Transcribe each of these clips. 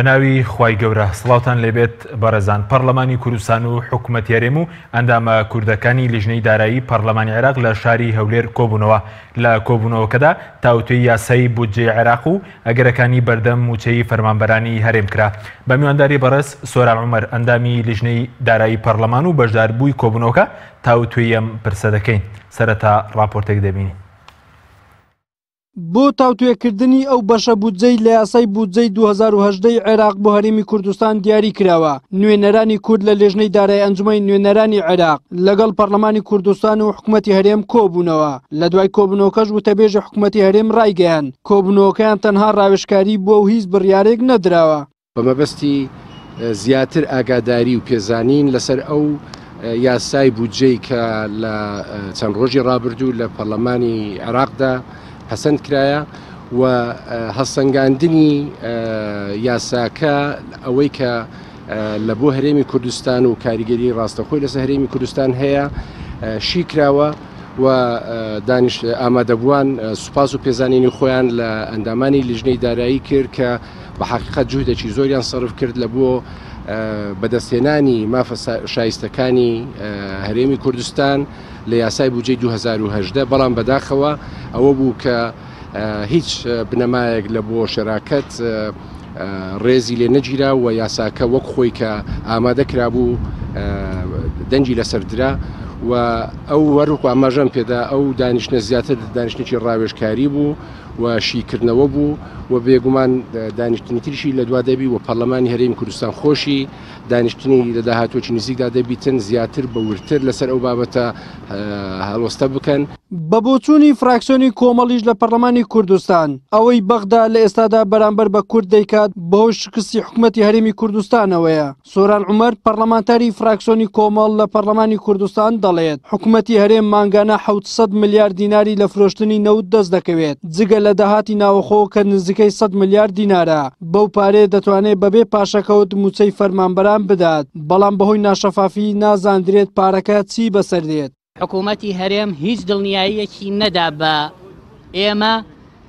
بناوی خوای گەورە سڵاوتان لێبێت بەڕێزان پەرلەمانی کوردستان و حکوومەتی هەرێم و ئەندامە کوردەکانی لیژنەی دارایی پەرلەمانی عێراق لە شاری هەولێر کۆبوونەوە لە کۆبوونەوەکەدا تاوتوێی یاسایی بودجێی عێراق و ئەگەرەکانی بەردەم موچەی فەرمانبەرانی هەرێم کرا. بە میوانداری بەڕێز سۆران عومەر ئەندامی لیژنەی دارایی پەرلەمان و بەشداربووی کۆبوونەوەکە تاوتوێی ئەم پرسە دەکەین. سەرەتا راپۆرتێک دەبینین. بۆ تاوتوێکردنی ئەو بەشە بودجەی لە یاسای بودجەی 2018 عێراق بۆ هەرێمی کوردستان دیاری کراوە. نوێنەرانی کورد لە لێژنەی دارایی ئەنجومەی نوێنەرانی عێراق لەگەڵ پەرلەمانی کوردستان و حکوومەتی هەرێم کۆبوونەوە. لە دوای کۆبوونەوەکەش وتەبێژی حکوومەتی هەرێم ڕایگەیان کۆبوونەوەکەیان تەنها ڕاوێژکاری بۆ و هیچ بڕیارێک نەدراوە. بەمەبەستی زیاتر ئاگاداری و پێزانین لەسەر ئەو یاسای بودجەی کە لە چەند ڕۆژی ڕابردوو لە پەرلەمانی عێراقدا حەسەند کرایە و هەڵسەنگاندنی یاساکە ئەوەی کە لە بۆ هەرێمی کوردستان و کاریگەری ڕاستەخۆی لەسەر هەرێمی کوردستان هەیە شی کراوە و دانیش ئامادەبووان سوپاس و پێزانینی خۆیان لە ئەندامانی لیژنەی دارایی کرد کە بە حەقیقەت جوهدێکی زۆریان سەرف کرد لە بۆ بەدەستهێنانی مافە شایستەکانی هەرێمی کوردستان لە یاسای بودجەی 2018 بەڵام بەداخەوە ئەوە بوو کە هیچ بنەمایەک لە بۆ شەراکەت ڕێزی لێ نەگیرا و یاساکە وەک خۆی کە ئامادە کرابوو دەنجی لەسەردرا و ئەو وەرق و ئاماژەم پێدا ئەو دانیشتە زیاتر دانیشتێکی ڕاوێژکاری بوو و شیکردنەوە بوو و بێگومان دانیشتنی تریشی لە دوا دەبی و پەرلەمانی هەرێمی کوردستان خۆشی دانیشتنی لە داهاتوەکی نزیکدا دەبیتن زیاتر بە ورتر لەسەر ئەو بابەتە هەڵوەستە بکەن. بە بۆچوونی فراکسیۆنی کۆمەڵیش لە پەرلەمانی کوردستان ئەوەی بەغدا لە ئێستادا بەرامبەر بە کورد دەیکات بەهۆی شکستی حکوومەتی هەرێمی کوردستانەوەیە. سۆران عومەر پەرلەمانتاری فراکسیۆنی کۆمەڵ لە پەرلەمانی کوردستان دەڵێت حکوومەتی هەرێم مانگانە 700 میلیارد دیناری لە فرۆشتنی نەوت دەست دەکەوێت جگە لە داهاتی ناوەخۆ کە نزیکەی 100 میلیارد دینارە. بەو پارێ دەتوانێت بەبێ پاشەکەوت موچەی فەرمانبەران بدات بەڵام بەهۆی ناشەفافی نازاندرێت پارەکە چی بەسەردێت. حکوومەتی هەرێم هیچ دڵنیاییەکی نەدا بە ئێمە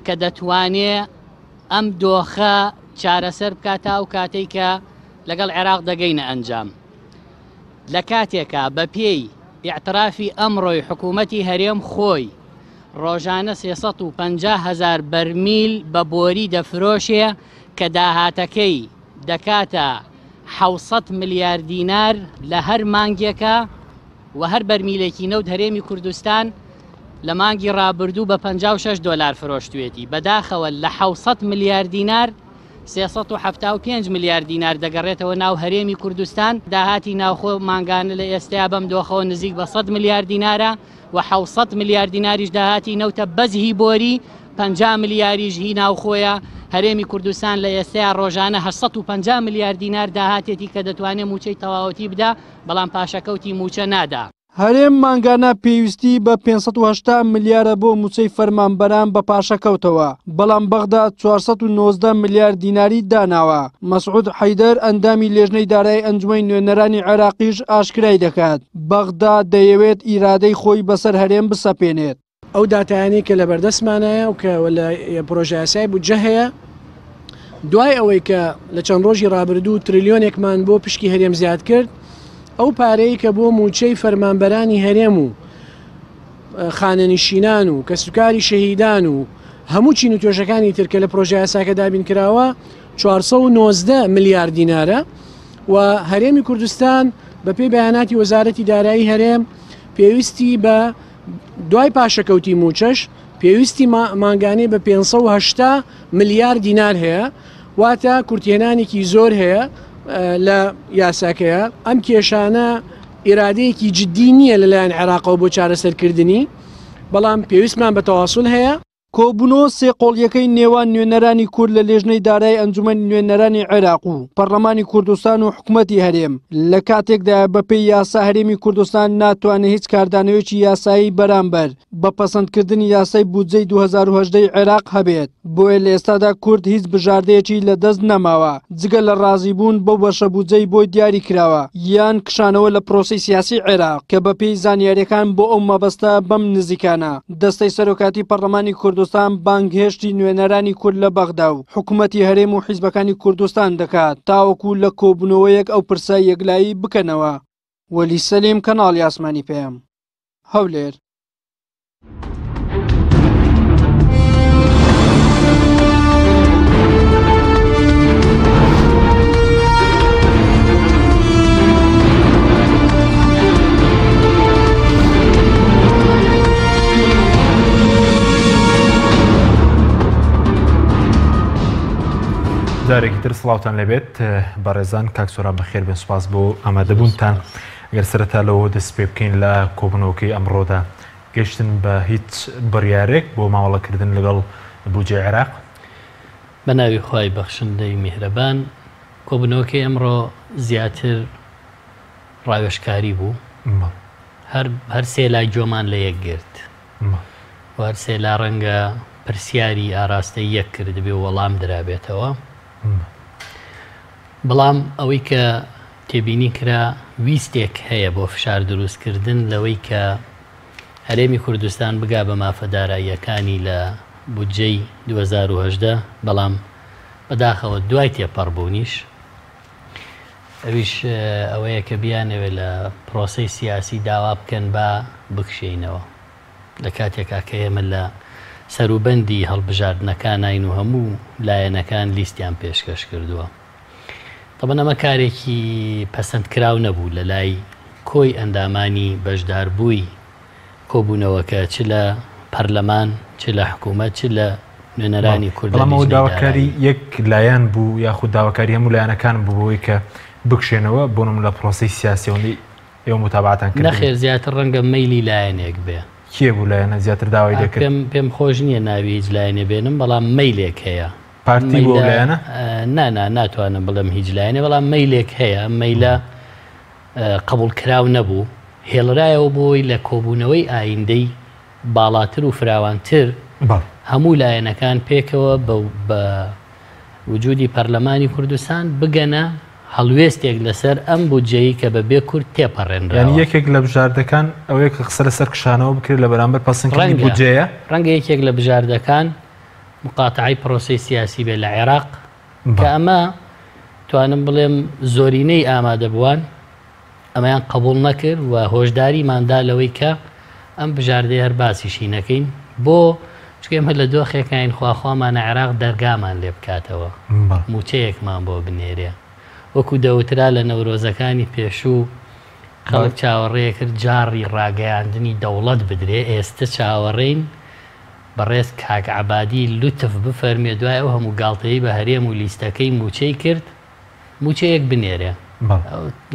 کە دەتوانێت ئەم دۆخە چارەسەر بکات و کاتێک کە لەگەڵ عێراق دەگەینە ئەنجام. لە کاتێکە بە پێی ئیعترافی ئەمڕۆی حکوومەتی هەرێم خۆی ڕۆژانە 350,000 بەرمیل بە بۆری دەفرۆشێ کە داهاتەکەی دەکاتە 700 میلیارد دینار لە هەر مانگێکە و هەر بەرمیلێکی نەوت هەرێمی کوردستان لە مانگی ڕابردوو بە 56 دۆلار فرۆشتوێتی. بەداخەوە لە 700 میلیارد دینار 375 میلیارد دینار دەگەڕێتەوە ناو هەرێمی کوردستان. داهاتی ناوخۆ مانگانە لە ئێستا بەم دۆخەوە نزیک بە 100 میلیارد دینارە و 700 میلیارد دیناریش داهاتی نەوتە بەزهی بۆری 50 میلیاریش هی ناوخۆیە. هەرێمی کوردستان لە ئێستا ڕۆژانە 850 میلیارد دینار داهاتێتی کە دەتوانێت موچەی تەواوەتی بدا بەڵام پاشەکەوتی موچە نادا. هەرێم مانگانە پێویستی بە 580 میلیارە بۆ موچەی فەرمانبەران بە پاشەکەوتەوە بەڵام بەغدا 419 میلیارد دیناری داناوە. مەسعود حەیدەر ئەندامی لێژنەی دارایی ئەنجومەی نوێنەرانی عێراقیش ئاشکرای دەکات بەغدا دەیەوێت ئیرادەی خۆی بەسەر هەرێم بسەپێنێت. ئەو داتایانی کە لە بەردەستمانەیە و کە لە پرۆژە یاسای بودجە هەیە دوای ئەوەی کە لە چەند ڕۆژی ڕابردوو تریلیۆنێکمان بۆ پشکی هەرێم زیاد کرد ئەو پارەی کە بۆ موچەی فەرمانبەرانی هەرێم و خانەنشینان و کەسوکاری شەهیدان و هەموو چین و توێژەکانی ترکە لە پرۆژە یاساکە دابین کراوە 419 میلیارد دینارە و هەرێمی کوردستان بە پێی بەیاناتی وەزارەتی دارایی هەرێم پێویستی بە دوای پاشەکەوتی موچەش پێویستی مانگانەی بە 580 میلیارد دینار هەیە واتە کورتێنانێکی زۆر هەیە لە یاساکەیە. ئەم کێشانە ئیرادەیەکی جددی نییە لەلایەن عێراقەوە بۆ چارەسەرکردنی بەڵام پێویستمان بە تەواصل هەیە. کۆبوونەوە سێقۆڵیەکەی نێوان نوێنەرانی کورد لە لێژنەی دارایی ئەنجومەنی نوێنەرانی عێراق و پەرلەمانی کوردستان و حکوومەتی هەرێم لە کاتێکدا بەپێی یاسا هەرێمی کوردستان ناتوانێت هیچ کاردانەوەیەکی یاسایی بەرامبەر بە پەسەندکردنی یاسای بودجەی 2010 عێراق هەبێت. بۆیە لە ئێستادا کورد هیچ بژاردەیەکی لەدەست نەماوە جگە لە ڕازیبوون بەو بەشە بودجەی بۆی دیاری کراوە یان کشانەوە لە پرۆسی سیاسی عێراق کە بەپێی زانیاریەکان بۆ ئەو مەبەستە بەم نزیکانە. دەستەی سەرۆکاتی پەرلەمانی کوردستان بانگهێشتی نوێنەرانی کورد لە بەغدا و حکوومەتی هەرێم و حیزبەکانی کوردستان دەکات تاوەکو لە کۆبوونەوەیەک ئەو پرسە یەکلایی بکەنەوە. وەلی سەلیم کەناڵی ئاسمانی پێم هەولێر. جارێکی تر سڵاوتان لەبێت بەڕێزان کاکسۆران بەخێر بن سوپاس بۆ ئامادەبوونتان. ئەگەر سەرەتا لەوە دەست پێ بکەین لە کۆبوونەوەکەی ئەمڕۆدا گەشتن بە هیچ بڕیارێک بۆ ماوەڵەکردن لەگەڵ بودجەی عێراق. بە ناوی خوای بەخشندەی میهرەبان کۆبوونەوەکەی ئەمڕۆ زیاتر ڕاوێژکاری بوو. هەر سێ لای جۆمان لە یەک گرت و هەر سێ لا ڕەنگە پرسیاری ئاراستەی یەک کرد بێ وەڵام درابێتەوە. بەڵام ئەوەی کە تێبینی کرا ویستێک هەیە بۆ فشار دروستکردن لەوەی کە هەرێمی کوردستان بگا بە مافەداراییەکانی لە بودجەی 2010 بەڵام بەداخەوە دوای تێپەڕبوونیش ئەویش ئەوەیە کە بیانەوێت لە پرۆسەی سیاسی داوا بکەن با بکشینەوە لە کاتێکا کە ئێمە لە سەروبەندی هەڵبژاردنەکان نین و هەموو لایەنەکان لیستیان پێشکەش کردووە. طبعا ئەمە کارێکی پەسەندکراو نەبوو لە لای کۆی ئەندامانی بەشداربووی کۆبوونەوەکە چ لە پەرلەمان چ لە حکوومەت چ لە نوێنەرانی کورد. بەڵامەوە داواکاری یەک لایەن بوو یاخود داواکاری هەموو لایەنەکان بووەوەی کە بکشێنەوە بۆنم لە پرۆسی سیاسیەوەی ئێوە متابعاتان کرد. نەخێر زیاتر ڕەنگە مەیلی لایەنێک بێ. کێ بوو لایەنە زیاتر داوای دەکرد؟ پێم خۆش نییە ناوی هیچ لایەنێ بێنم بەڵام مەیلێک هەیە. پارتی بۆ لایەنە؟ ناتوانم بڵێم هیچ لایەنێ بەڵام مەیلێک هەیە مەیلە قبولکراو نەبوو هێڵرایەوە بۆی لە کۆبوونەوەی ئایندەی باڵاتر و فراوانتر هەموو لایەنەکان پێکەوە بە وجودی پەرلەمانی کوردستان بگەنە هەڵوێستێک لەسەر ئەم بودجەیە کە بەبێ کورد تێپەڕێنراوە. یعنی یەکێک لە بژاردەکان ئەوەیە کە قسە لەسەر کشانەوە بکرێت لە بەرامبەر پەسەندکردنی بودجەیە. ڕەنگە یەکێک لە بژاردەکان مقاتعی پرۆسەی سیاسی بێت لە عێراق کە ئەمە توانم بڵێم زۆرینەی ئامادە بووان ئەمەیان قبول نەکرد و هۆشداریماندا لەوەی کە ئەم بژاردەیە هەر باسیشی نەکەین بۆ چکەم هەر لە دۆخێکین خواخوامانە عێراق دەرگامان لێ بکاتەوە موچەیەکمان بۆ بنێرێ وەکو دەوترا لە نەورۆزەکانی پێشوو خەڵک چاوەڕێ کرد جاڕی ڕاگەیاندنی دەوڵەت بدرێ ئێستا چاوەڕێین بەڕێز کاک عەبادی لوتف بفەرمێ دوای ئەو هەموو گاڵتەیی بە هەرێم و لیستەکەی موچەی کرد موچەیەک بنێرێ.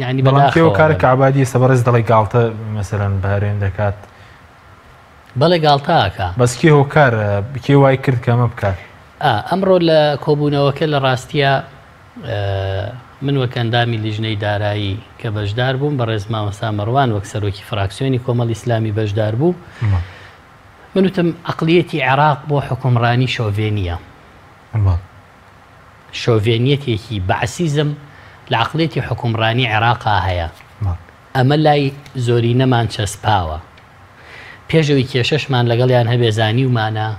یعنی بەڵام کارێک عەبادی سەبەرز دەڵی گاڵتە مەسەلەن بە هەرێم دەکات بەڵێ گاڵتاکە بەس کێ هۆکار کێ وای کرد کە ئەمە بکات. ئەمڕۆ لە کۆبوونەوەکە لە ڕاستیە من وەک ئەندامی لیژنەی دارایی کە بەشدار بووم بەڕێز مامۆستا مەڕوان وەک سەرۆکی فراکسیۆنی کۆمەڵی ئیسلامی بەشدار بوو من وتم عەقلیەتی عێراق بۆ حکومڕانی شۆڤێنیە شۆڤێنیەتێکی بەعسیزم لە عەقلیەتی حکومڕانی عێراقا هەیە ئەمە لای زۆری نەمان چەسپاوە پێشەوەی کێشەشمان لەگەڵیان هەبێ زانیومانە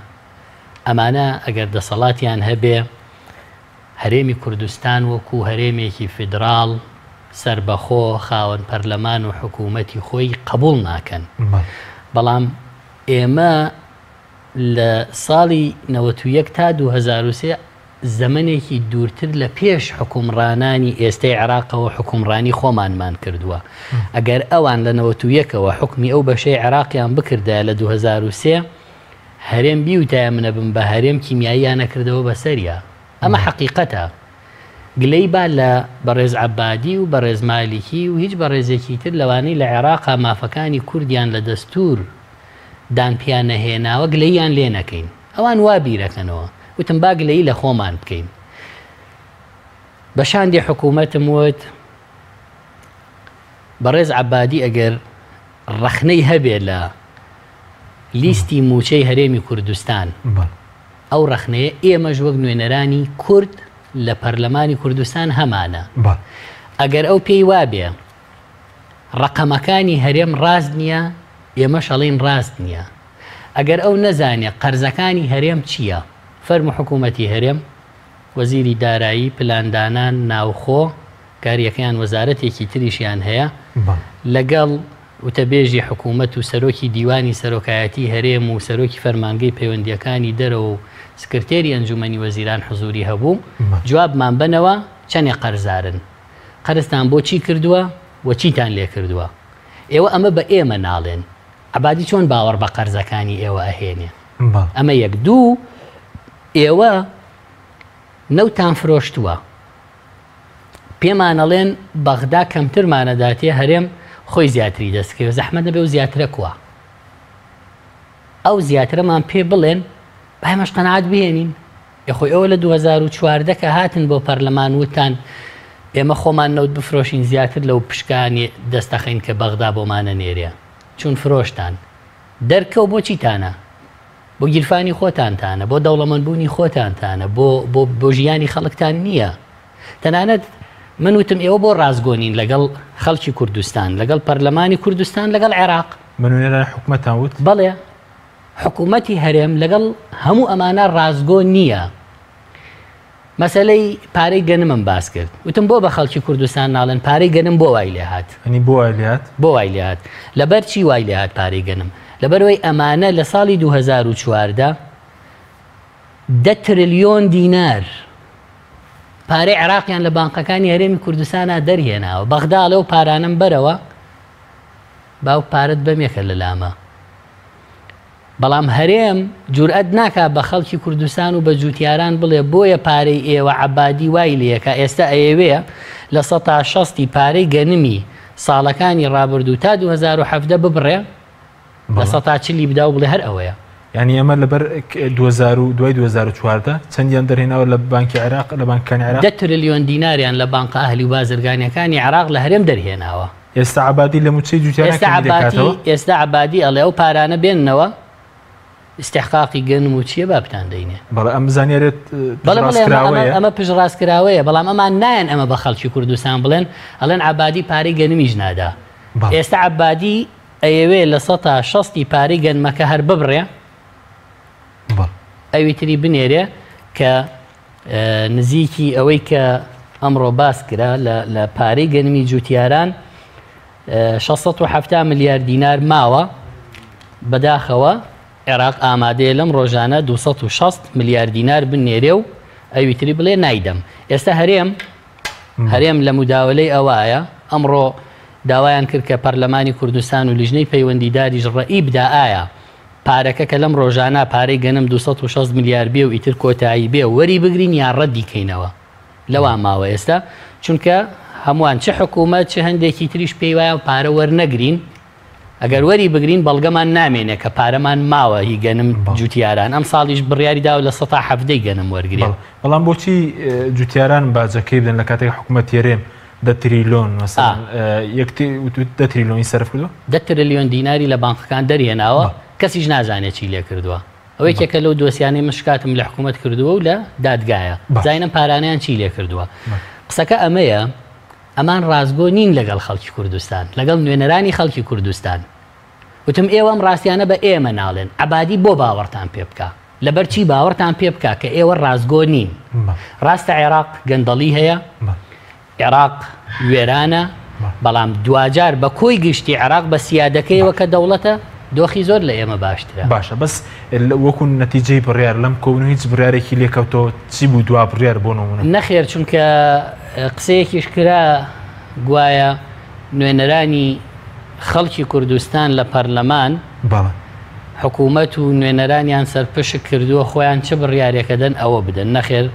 ئەمانە ئەگەر دەسەڵاتیان هەبێ هەرێمی کوردستان وەکو هەرێمێکی فیدراڵ سربەخۆ خاوەن پەرلەمان و حکوومەتی خۆی قبول ناکەن بەڵام ئێمە لە ساڵی 91 تا 2003 زەمنێکی دوورتر لە پێش حکومڕانانی ئێستای عێراقەوە حکومڕانی خۆمانمان کردووە ئەگەر ئەوان لە 91ەوە حکمی ئەو بەشەی عێراقیان بکردە لە 2003 هەرێم بیوتایە منە بم بە هەرێم کیمیاییان نەکردەوە بەسەریە ئەمە حەقیقەتە گلەی با لە بەڕێز عەبادی و بەڕێز مالیکی و هیچ بەڕێزێکی تر لەوانەی لە عێراقا مافەکانی کوردیان لە دەستور دانپیان نەهێناوە گلەییان لێ نەکەین ئەوان وا بیرەکەنەوە وتم با گلەیی لە خۆمان بکەین بەشاندی حکوومەتم وت بەڕێز عەبادی ئەگەر ڕەخنەی هەبێ لە لیستی موچەی هەرێمی کوردستان ئەو ڕەخنەیە ئێمەش وەک نوێنەرانی کورد لە پەرلەمانی کوردستان هەمانە ئەگەر ئەو پێی وابێ ڕقەمەکانی هەرێم ڕاست نییە ئێمە شەڵین ڕاست نییە ئەگەر ئەو نەزانێ قەرزەکانی هەرێم چییە فەرمو حکوومەتی هەرێم وەزیری دارایی پلاندانان ناوخۆ کاریەکەیان وەزارەتێکی تریشیان هەیە لەگەڵ وتەبێژی حکوومەت و سەرۆکی دیوانی سەرۆکایەتی هەرێم و سەرۆکی فەرمانگەی پەیوەندیەکانی دەرەوە و سکرتێری ئەنجومەنی وەزیران حزوری هەبوو جوابمان بنەوە چەندێ قەرزارن قەرزتان بۆچی کردووە وە چیتان لێ کردووە ئێوە ئەمە بە ئێمە ناڵێن عەبادی چۆن باوەڕ بە قەرزەکانی ئێوە ئەهێنێ ئەمە یەک دوو ئێوە نەوتان فرۆشتووە پێمانەڵێن بەغدا کەمترمانەداتێ هەرێم خۆی زیاتری دەستکەوێت زەحمەت نەبێ و زیاترە کووە ئەو زیاترەمان پێ بڵێن بایمەش قەناعەت بهێنین یخۆی ئەوە لە 2014 کە هاتن بۆ پەرلەمان وتان ئێمە خۆمان نەوت بفرۆشین زیاتر لەو پشکانی دەستەخین کە بەغدا بۆمانە نێرێ چون فرۆشتان دەرکەو بۆ چیتانە بۆ گیرفانی خۆتانتانە بۆ دەوڵەمەندبوونی خۆتانتانە بۆ ژیانی خەڵکتان نییە تەنانەت من وتم ئێوە بۆ ڕازگۆنین لەگەڵ خەڵکی کوردستان لەگەڵ پەرلەمانی کوردستان لەگەڵ عێراق منوێنەرانی حکوومەتان وت بەڵێ حکوومەتی هەرێم لەگەڵ هەموو ئەمانە ڕازگۆ نییە مەسەلەی پارەی گەنمم باس کرد وتم بۆ بە خەڵکی کوردستان ناڵێن پارەی گەنم بۆ وای لێ هات بۆ وای لێ هات لەبەر چی وای لێ هات پارەی گەنم لەبەرەوەی ئەمانە لە ساڵی 2014 10 تریلیۆن دینار پارەی عێراقیان لە بانقەکانی هەرێمی کوردستانە دەرهێناوە بەغدا لەو پارانم بەرەوە باو پارەت بەمێکە لە لامە بەڵام هەرێم جورئەت ناکا بە خەڵکی کوردستان و بە جوتیاران بڵێ بۆیە پارەی ئێوە عەبادی وای لێکە ئێستا ئەیەوێ لە 160 پارەی گەنمی ساڵەکانی ڕابردوو تا 2017 ببڕێ لە 140 بدا و بڵێ هەر ئەوەیە یعنی ئەمە لەبەر 2014 چەندیان دەرهێناوە لە بانکی عێراق لە بانکانی عێراق 10 تریلیۆن دیناریان لە بانقە ئەهلی و بازرگانیەکانی عێراق لە هەرێم دەرهێناوە ئێستا عەبادی لە موچەی جوتیاران ئێستا عەبادی ئەڵێ ئەو پارانە بێننەوە استحقاقی گەنم و چیە با بتان دەینێ بەڵێ ئەم زانیارێت ئەمە پشڕاستکراوەیە بەڵام ئەمان نایەن ئەمە بە خەڵکی کوردستان بڵێن ئەڵێن عەبادی پارەی گەنمیش نادا ئێستا عەبادی ئەیەوێ لە 160 پارەی گەنمەکە هەر ببڕێ ئەویتری بنێرێ کە نزیکی ئەوەی کە ئەمڕۆ باس کرا لە پارەی گەنمی جوتیاران 670 ملیار دینار ماوە بەداخەوە عێراق ئامادەیە لەم ڕۆژانە 260 ملیار دینار بنێرێ و ئەویتری بڵێ نایدەم ئێستا هەرێم لە موداولەی ئەوایە ئەمڕۆ داوایان کرد کە پەرلەمانی کوردستان و لیژنەی پەیوەندیداریش ڕەئی بدا ئایا پارەکە کە لەم ڕۆژانە پارەی گەنم 260 ملیار بێ و ئیتر کۆتایی بێ وەری بگرین یان ڕەدی کەینەوە لەوان ماوە ئێستا چونکە هەمووان چه حکوومەت چه هەندێکی تریش پێی وایە و پارە وەرنەگرین ئەگەر وەری بگرین بەڵگەمان نامێنێ کە پارەمان ماوە هی گەنم جوتیاران ئەم ساڵیش بڕیاری داوە لە 170 گەنم وەرگرێن بەڵام بۆچی جوتیاران باجەکەی بدەن لە کاتێک حکوومەت هەرێم 10 تریلیۆن 10 تریلیۆنی سەرف کردووە 10 تریلیۆن دیناری لە بانقەکان دەرهێناوە کەسیش نازانێت چی لێ کردووە ئەوەی کێکە لەو دۆسیانەی مشکاتم لە حکوومەت کردووە و لە دادگایە زاینم پارانیان چی لێ کردووە قسەکە ئەمەیە ئەمان ڕازگۆ نین لەگەڵ خەڵکی کوردستان لەگەڵ نوێنەرانی خەڵکی کوردستان وتم ئێوەم ڕاستیانە بە ئێمە ناڵێن عەبادی بۆ باوەڕتان پێ بکە لەبەر چی باوەڕتان پێ بکە کە ئێوە ڕازگۆ نین ڕاستە عێراق گەندەڵی هەیە عێراق وێرانە بەڵام دوجار بە کۆی گشتی عێراق بە سیادەکەیەوە کە دەوڵەتە دۆخی زۆر لە ئێمە باشترە باشە بەس وەکو نەتیجەی بڕیار لەم کۆبوون هیچ بڕیارێکی لێکەوتەوە چی بوو دوا بڕیار بۆ نمونە نەخێر چونکە قسەیەکیش کرا گوایە نوێنەرانی خەڵکی کوردستان لە پەرلەمان حکوومەت و نوێنەرانیان سەرپشک کردووە خۆیان چه بڕیارێکە دەن ئەوە بدەن نەخێر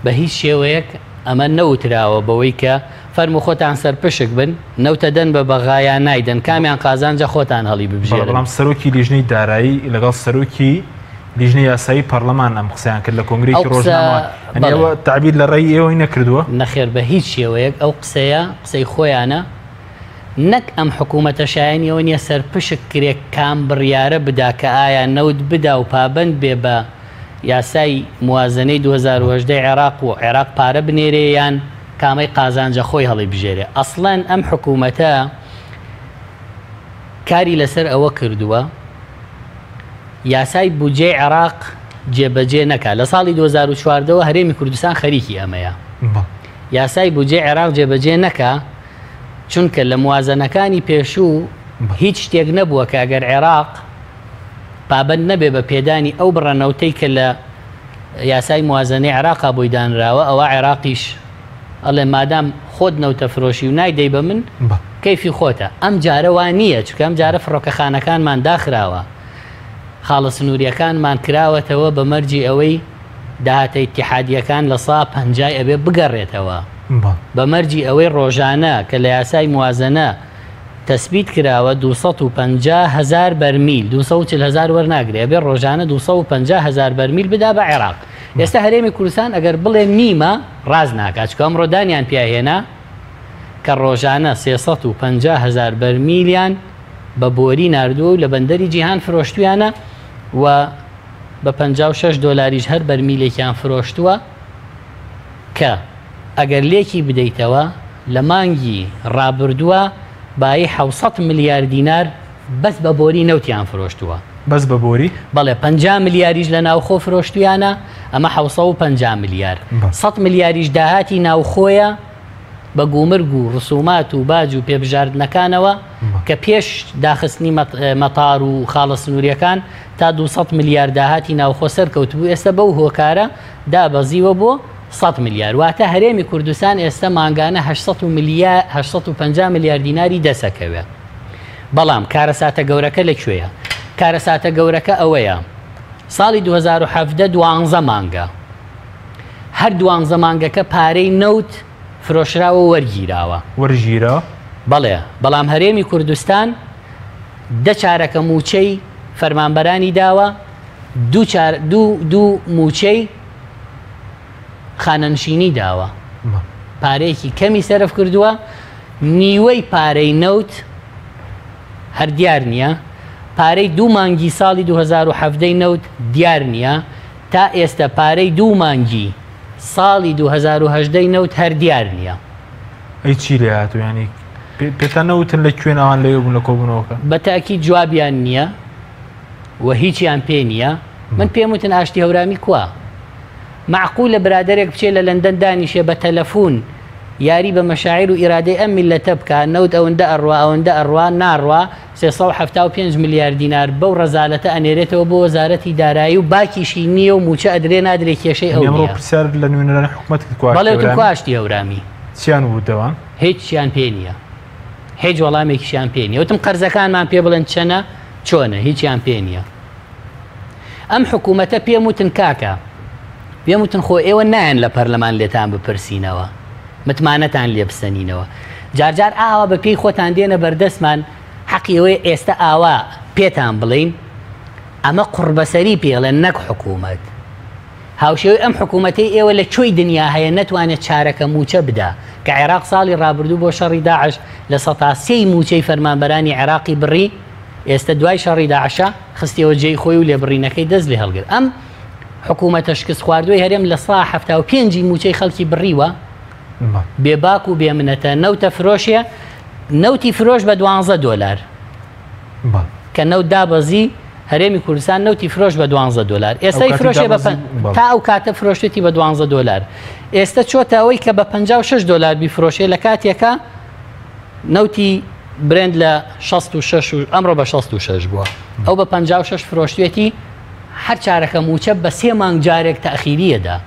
بە هیچ شێوەیەک ئەمە نەوتراوە بەوەی کە فەرمو خۆتان سەرپشک بن نەوتە دەن بە بەغایان نایدەن کامیان قازانجە خۆتان هەڵی ببژێرن بەڵام سەرۆکی لیژنەی دارایی لەگەڵ سەرۆکی لیژنەی یاسایی پەرلەمان ئەم قسەیان کرد لە کۆنگرێکی ڕۆژنامە تعبیر لە ڕێی ئێوەی نەکردووە نەخێر بە هیچ شێوەیەک ئەو قسەیە قسەی خۆیانە نەک ئەم حکوومەتە شایەنیەوە نیە سەرپشک کرێک کام بڕیارە بدا کە ئایا نەوت بدا و پابند بێ بە یاسای موازنەی 2010 عێراق و عێراق پارە بنێرێ یان کامەی قازانجە خۆی هەڵی بژێرێ. ئەسڵەن ئەم حکوومەتە کاری لەسەر ئەوە کردووە یاسای بودجێی عێراق جێبەجێ نەکات. لە ساڵی 2014 هەرێمی کوردستان خەریکی ئەمەیە. یاسای بودجێی عێراق جێبەجێ نەکا چونکە لە موازنەکانی پێشوو هیچ شتێک نەبووە کە ئەگەر عێراق پابند نەبێ بە پێدانی ئەو بڕەنەوتەی کە لە یاسای موازنەی عێراقا بۆی دانراوە ئەوە عێراقیش ئەڵێ مادام خۆت نەوتە فرۆشی و نایدەی بە من کەیفی خۆتە. ئەم جارە وان نییە چونکە ئەم جارە فڕۆکەخانەکانمان داخراوە، خاڵە سنووریەکانمان کراوەتەوە بە مەرجی ئەوەی داهاتە ئیتیحادیەکان لە سا 50 ئەبێ بگەڕێتەوە، بە مەرجی ئەوەی ڕۆژانە کە لە یاسای موازنە تەسبیت کراوە 250,000 بەرمیل 240,000 وەرناگرێ بێ ڕۆژانە 250,000 بەرمیل بدا بە عێراق. ئێستا هەرێمی کوردستان ئەگەر بڵێ نیمە ڕاز ناکات چکە ئەمڕۆ دانیان پیاهێنا کە ڕۆژانە 350,000 بەرمیلیان بە بۆری نردووە و لە بەندەری جیهان فرۆشتویانە و بە 56 دۆلاریش هەر بەرمیلێکیان فرۆشتووە کە ئەگەر لێکی بدەیتەوە لە مانگی ڕابردووە بای 700 میلیارد دینار بەس بە بۆری نەوتیان فرۆشتووە. بەس بە بۆری؟ بەڵێ 50 میلیاریش لە ناوخۆ فرۆشتویانە، ئەمە 750 میلیارد. 100 میلیاریش داهاتی ناوخۆیە بە گومرگ و ڕسومات و باج و پێبژاردنەکانەوە کە پێش داخستنی مەتار و خاڵە سنووریەکان تا 200 میلیارد داهاتی ناوخۆ سەرکەوتبوو. ئێستا بەو هۆکارە دابەزیوە بۆ 100 میلیارد. واتە هەرێمی کوردستان ئێستا مانگانە 850 میلیارد دیناری دەسەکەوێ. بەڵام کارەساتە گەورەکە لەکوێیە؟ کارەساتە گەورەکە ئەوەیە ساڵی 2017 12 مانگە، هەر 12 مانگەکە پارەی نەوت فرۆشراوە وەرگیراوە. بەڵێ بەڵام هەرێمی کوردستان 10 چارەکە موچەی فەرمانبەرانی داوە، دوو موچەی خانەنشینی داوە، پارەیەکی کەمی سەرف کردووە. نیوەی پارەی نەوت هەر دیار نییە، پارەی 2 مانگی ساڵی 2017 نەوت دیار نییە، تا ئێستا پارەی 2 مانگی ساڵی 2010 نەوت هەر دیار نییە. ئەی چی لێ هاتوو؟ ینی پێتە نەوتن لە کوێنەوان لێ بوون لە کۆبوونەوەکە؟ بەتاکی جوابیان نییە و هیچیان پێ نییە. من پێم وتن ئاشتی هەورامی کووە؟ معقولە برادێک بچێ لە لەندەن دانیشێ بە تەلەفۆن یاری بە مەشاعیر و ئیرادەی ئەم میلەتە بکە نەوت ئەوەندە ئەڕوا ئەوەندە ئەڕوا ناڕوا 375 میلیارد دینار بەو ڕەزالەتە ئەنێرێتەوە بۆ وەزارەتی دارایی و باکیشی نییە و موچە ئەدرێ نادرێت کێشەی ئەو ئەمڕۆ پرسیار لە نوێنەرانی حکوومەت بەڵێ کواشتی هەورامی چیان بوو دەوان؟ هیچیان پێ نییە، هیچ وەڵامێکیشیان پێ نییە. وتم قەرزەکانمان پێ بڵێن چەنە چۆنە، هیچیان پێ نییە. ئەم حکوومەتە پێم وتن کاکە، پێم وتن خۆ ئێوە نایەن لە پەرلەمان لێتان بپرسینەوە، متمانەتان لێ بسەنینەوە، جارجار ئاوا بە پێی خۆتان دێنە بەردەستمان، حەقی ئەوەی ئێستا ئاوا پێتان بڵین ئەمە قوربەسەری پێڵێن نەک حکوومەت. هاوشێوەی ئەم حکوومەتەی ئێوە لە کوێی دنیا هەیە نەتوانێت چارەکە موچە بدا کە عێراق ساڵی ڕابردوو بۆ شەڕی داعش لە 103 موچەی فەرمانبەرانی عێراقی بڕی، ئێستا دوای شەڕی داعشە خستیەوە جێی خۆی و لێبڕینەکەی دەست لێ هەڵگرت. ئەم حکوومەتە شکست خواردووی هەرێم لە 175 موچەی خەڵکی بڕیوە بێباک و بێمنەتە. نەوتە فرۆشیە، نەوتی فرۆش بە 12 دۆلار کە نەوت دابەزی هەرێمی کوردستان نەوتی فرۆش بە 12 دۆلار. ئێستای فرۆشێ تا ئەو کاتە فرۆشتێتی بە 12 دۆلار. ئێستا چۆتە ئەوەی کە بە 56 دۆلار بیفرۆشێ لە کاتێکە نەوتی برند لە 66 و ئەمڕۆ بە 66 بووە، ئەو بە 56 فرۆشتێتی هەر چارەکە موچە بە 3 مانگ جارێک تەخیریەدا.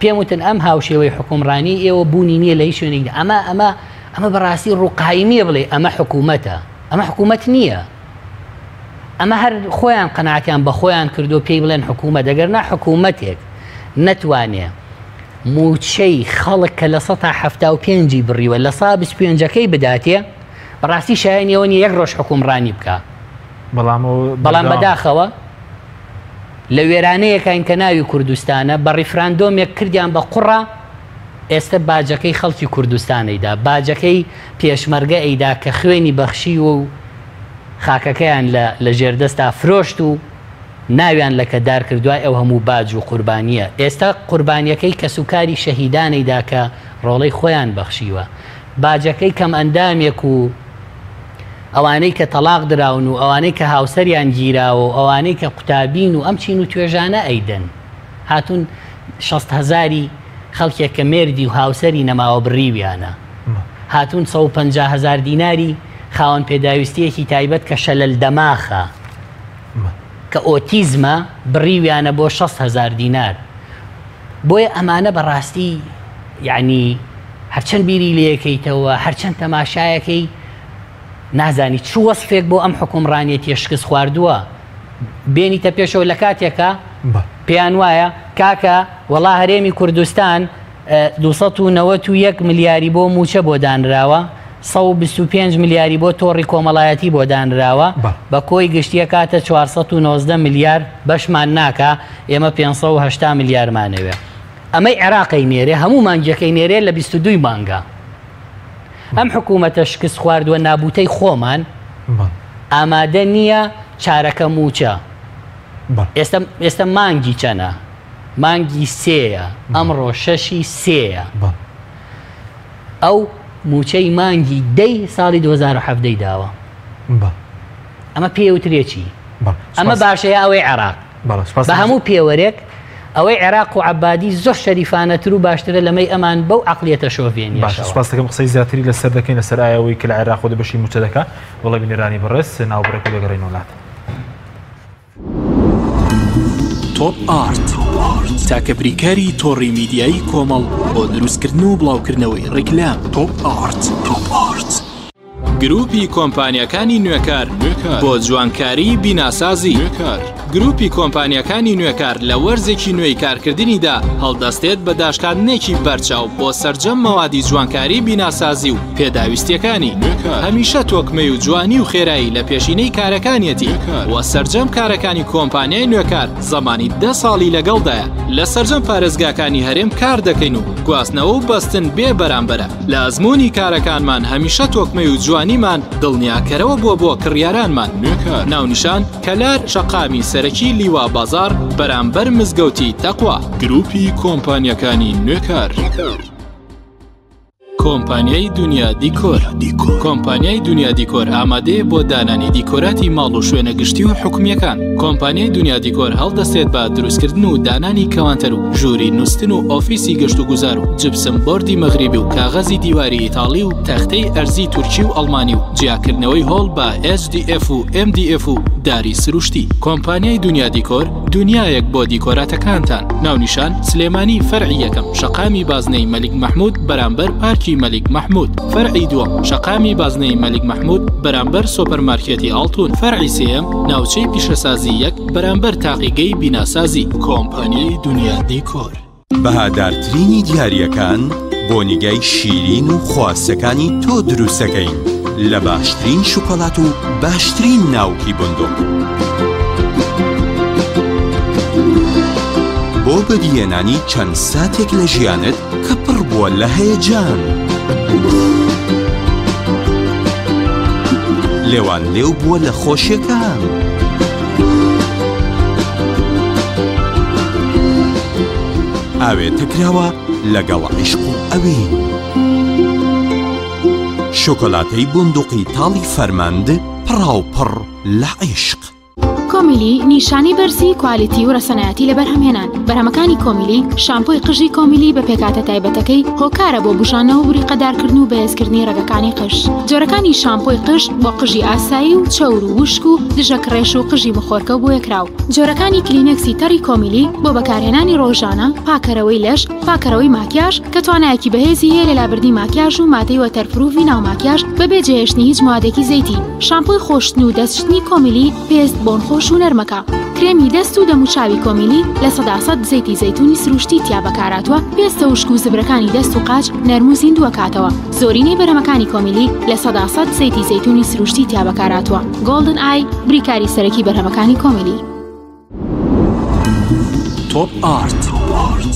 پێم وتن ئەم هاوشێوەی حکومڕانی ئێوە بوونی نییە لە هیچ شوێنێکدا. ئەمە بەڕاستی ڕووقایمیە بڵێ ئەمە حکوومەتە، ئەمە حکوومەت نییە. ئەمە هەر خۆیان قەناعەتیان بە خۆیان کردو پێی بڵێن حکوومەت. دەگەرنا حکوومەتێک نەتوانێ موچەی خەڵک کە لە 175 بڕیوە لە 125ەکەی بداتێ، بەڕاستی شایەنیەوە نیە یەک ڕۆژ حکومڕانی بکە. بەڵام بەداخەوە لە وێرانەیەکین کە ناوی کوردستانە بە ڕیفراندۆمێک کردیان بە قوڕە، ئێستا باجەکەی خەڵکی کوردستانەیدا، باجەکەی پێشمەرگە ئەیدا کە خوێنی بەخشی و خاکەکەیان لە ژێردەستا فرۆشت و ناویان لە کەدار کردوای ئەو هەموو باج و قوربانیە. ئێستا قوربانیەکەی کە سوکاری شەهیدانەیدا کە ڕۆڵەی خۆیان بەخشیوە، باجەکەی کەم ئەندامێک و ئەوانەی کە تەلاق دراون و ئەوانەی کە هاوسەریان گیراوە و ئەوانەی کە قوتابین و ئەم چین و توێژانە ئەیدەن، هاتوون 60,000 خەڵکێک کە مێردی و هاوسەری نەماوە بڕیویانە، هاتوون 150,000 دیناری خاوەن پێداویستیەکی تایبەت کە شەلل دەماخە کە ئۆتیزمە بڕیویانە بۆ 60,000 دینار. بۆیە ئەمانە بەڕاستی یعنی هەرچەند بیری لێەکەیتەوە، هەرچەند تەماشایەکەی نازانی چ وەسفێک بۆ ئەم حکومڕانیەتی شکست خواردووە بێنیتە پێشەوە لە کاتێکە پێیان وایە کاکە وەڵا هەرێمی کوردستان 291 ملیاری بۆ موچە بۆ دانراوە، 125 ملیاری بۆ تۆڕی کۆمەڵایەتی بۆ دانراوە، بە کۆی گشتیە کاتە 419 ملیار بەشمان ناکە، ئێمە 580 ملیارمانەوێ. ئەمەی عێراقی نێرێ هەموو مانگیەکەی نێرێ لە 22 مانگە. ئەم حکوومەتە شکست خواردووە نابوتەی خۆمان ئامادە نییە چارەکە موچە. ئێستا مانگی چەنە؟ مانگی 3ە، ئەمڕۆ 6ی 3ە. ئەو موچەی مانگی 10 ساڵی 2017 داوە. ئەمە پێوترێکی ئەمە باشەیە ئەوەی عێراق بە هەموو پێوەرێک ئەوەی عێراق و عەبادی زۆر شەریفانەتر و باشترە لەمەی ئەمان بەو عەقلیەتە شۆڤێنیە. سپاس دەکەم قسەی زیاتری لەسەر دەکەین لەسەر ئایەوەی کە لە عێراق خۆ دەبەشی موچە دەکا. وەڵی بینێرانی بەڕێز ناوبڕێک دەگەڕین وڵات. تۆپ ئارت تاکە بریکاری تۆڕی میدیایی کۆمەڵ بۆ دروستکردن و بڵاوکردنەوەی ڕیکلام. تۆپ ئارت گروپی کۆمپانیەکانی نوێکار بۆ جوانکاری بیناسازی. گروپی کۆمپانیەکانی نوێکار لە وەرزێکی نوێی کارکردنیدا هەڵدەستێت بە داشکاندنێکی بەرچاو بۆ سەرجەم مەوادی جوانکاری بیناسازی و پێداویستیەکانی. هەمیشە تۆکمەی و جوانی و خێرایی لە پێشینەی کارەکانیەتی وە سەرجەم کارەکانی کۆمپانیای نوێکار زەمانی 10 ساڵی لەگەڵدایە. لە سەرجەم پارێزگاکانی هەرێم کار دەکەین و گواستنەوە و بەستن بێ بەرامبەرە. لە ئەزمموی کارەکانمان هەمیشە تۆکمەی و جوانیمان دڵنیاکەرەوە بۆ کڕیارانمان. ناونیشان کەلار شەقامی سەرەکی لیوا بازار بەرامبەر مزگەوتی تەقوا. گروپی کۆمپانیەکانی نوێکار. کۆمپانیای دنیا دیکۆر. کۆمپانیای دنیا دیکۆر ئامادەیە بۆ دانانی دیکۆراتی ماڵ و شوێنە گشتی و حکومیەکان. کۆمپانیای دنیا دیکۆر هەڵدەستێت بە دروستکردن و دانانی کەوانتەر و ژووری نووسن و ئۆفیسی گەشت و گوزار و جبسم بۆردی مەغریبی و کاغەزی دیواری ئیتاڵی و تەختەی ئەرزی تورکی و ئەڵمانی و جیاکردنەوەی هۆڵ بە HDF و MDF و داری سروشتی. کۆمپانیای دنیا دیکۆر دنیایەک بۆ دیکۆراتەکانتان. ناونیشان سلێمانی فەرعی یەکەم شەقامی بازنەی مەلیک مەحموود بەرامبەر پارکی مەلیک مەحموود. فەرعی دووەم شەقامی بازنەی مەلیک مەحموود بەرامبەر سۆپەرمارکێتی ئاڵتون. فەرعی سێیەم ناوچەی پیشەسازی یەک بەرامبەر تاقیگەی بیناسازی. کۆمپانیای دنیا دیکۆر. بەهادارترینی دیاریەکان بۆ نیگای شیرین و خواستەکانی تۆ دروستەکەین لە باشترین شوکۆلات و باشترین ناوکی بندق. بۆ بەدیێنانی چەند ساتێک لە ژیانت کە پڕ بووە لە هەیەجان. لێوان لێو بووە لە خۆشیەکان. ئاوێ تکراوە لەگەڵ عیشق و ئەوین. شۆکۆلاتەی بندوقی تاڵی فەرماند پڕاوپڕ لە عیشق. کۆمیلی نیشانی بەرزی کوالیتی و ڕەسەنایەتی لە بەرهەمهێنان. بەرهەمەکانی کۆمیلی شامپۆی قژی کۆمیلی بە پێکاتە تایبەتەکەی هۆکارە بۆ بژانەوە و بریقەدارکردن و بەهێزکردنی ڕێگەکانی قژ. جۆرەکانی شامپۆی قژ بۆ قژی ئاسایی و چەور و وشک و دژە کڕێش و قژی مخۆرکە بۆ یەکراو. جۆرەکانی کلینەکسی تەڕی کۆمیلی بۆ بەکارهێنانی ڕۆژانە، پاکەرەوەی لەش، پاکەرەوەی ماکیاژ کە توانایەکی بەهێزی هەیە لە لابردنی ماکیاژ و مادەی وەتەرپروفی ناو ماکیاژ بەبێ جێهێشتنی هیچ موادێکی زەیتی. شامپۆی خۆشتن و دەستشتنی کۆمیلی پێست بۆن خۆش و نەرمەکە. کرێمی دەست و دەموچاوی کۆمیلی لە 100% زەیتی زەیتونی سروشتی تیا بەکاراتوە. پێستە وشک و زبرەکانی دەست و قاچ نەرم و زیندووە کاتەوە. زۆرینەی بەرهەمەکانی کۆمیلی لە 100% زەیتی زەیتونی سروشتی تیا بەکاراتوە. گۆڵدن ئای بریکاری سەرەکی بەرهەمەکانی کۆمیلی. تۆپ ئارت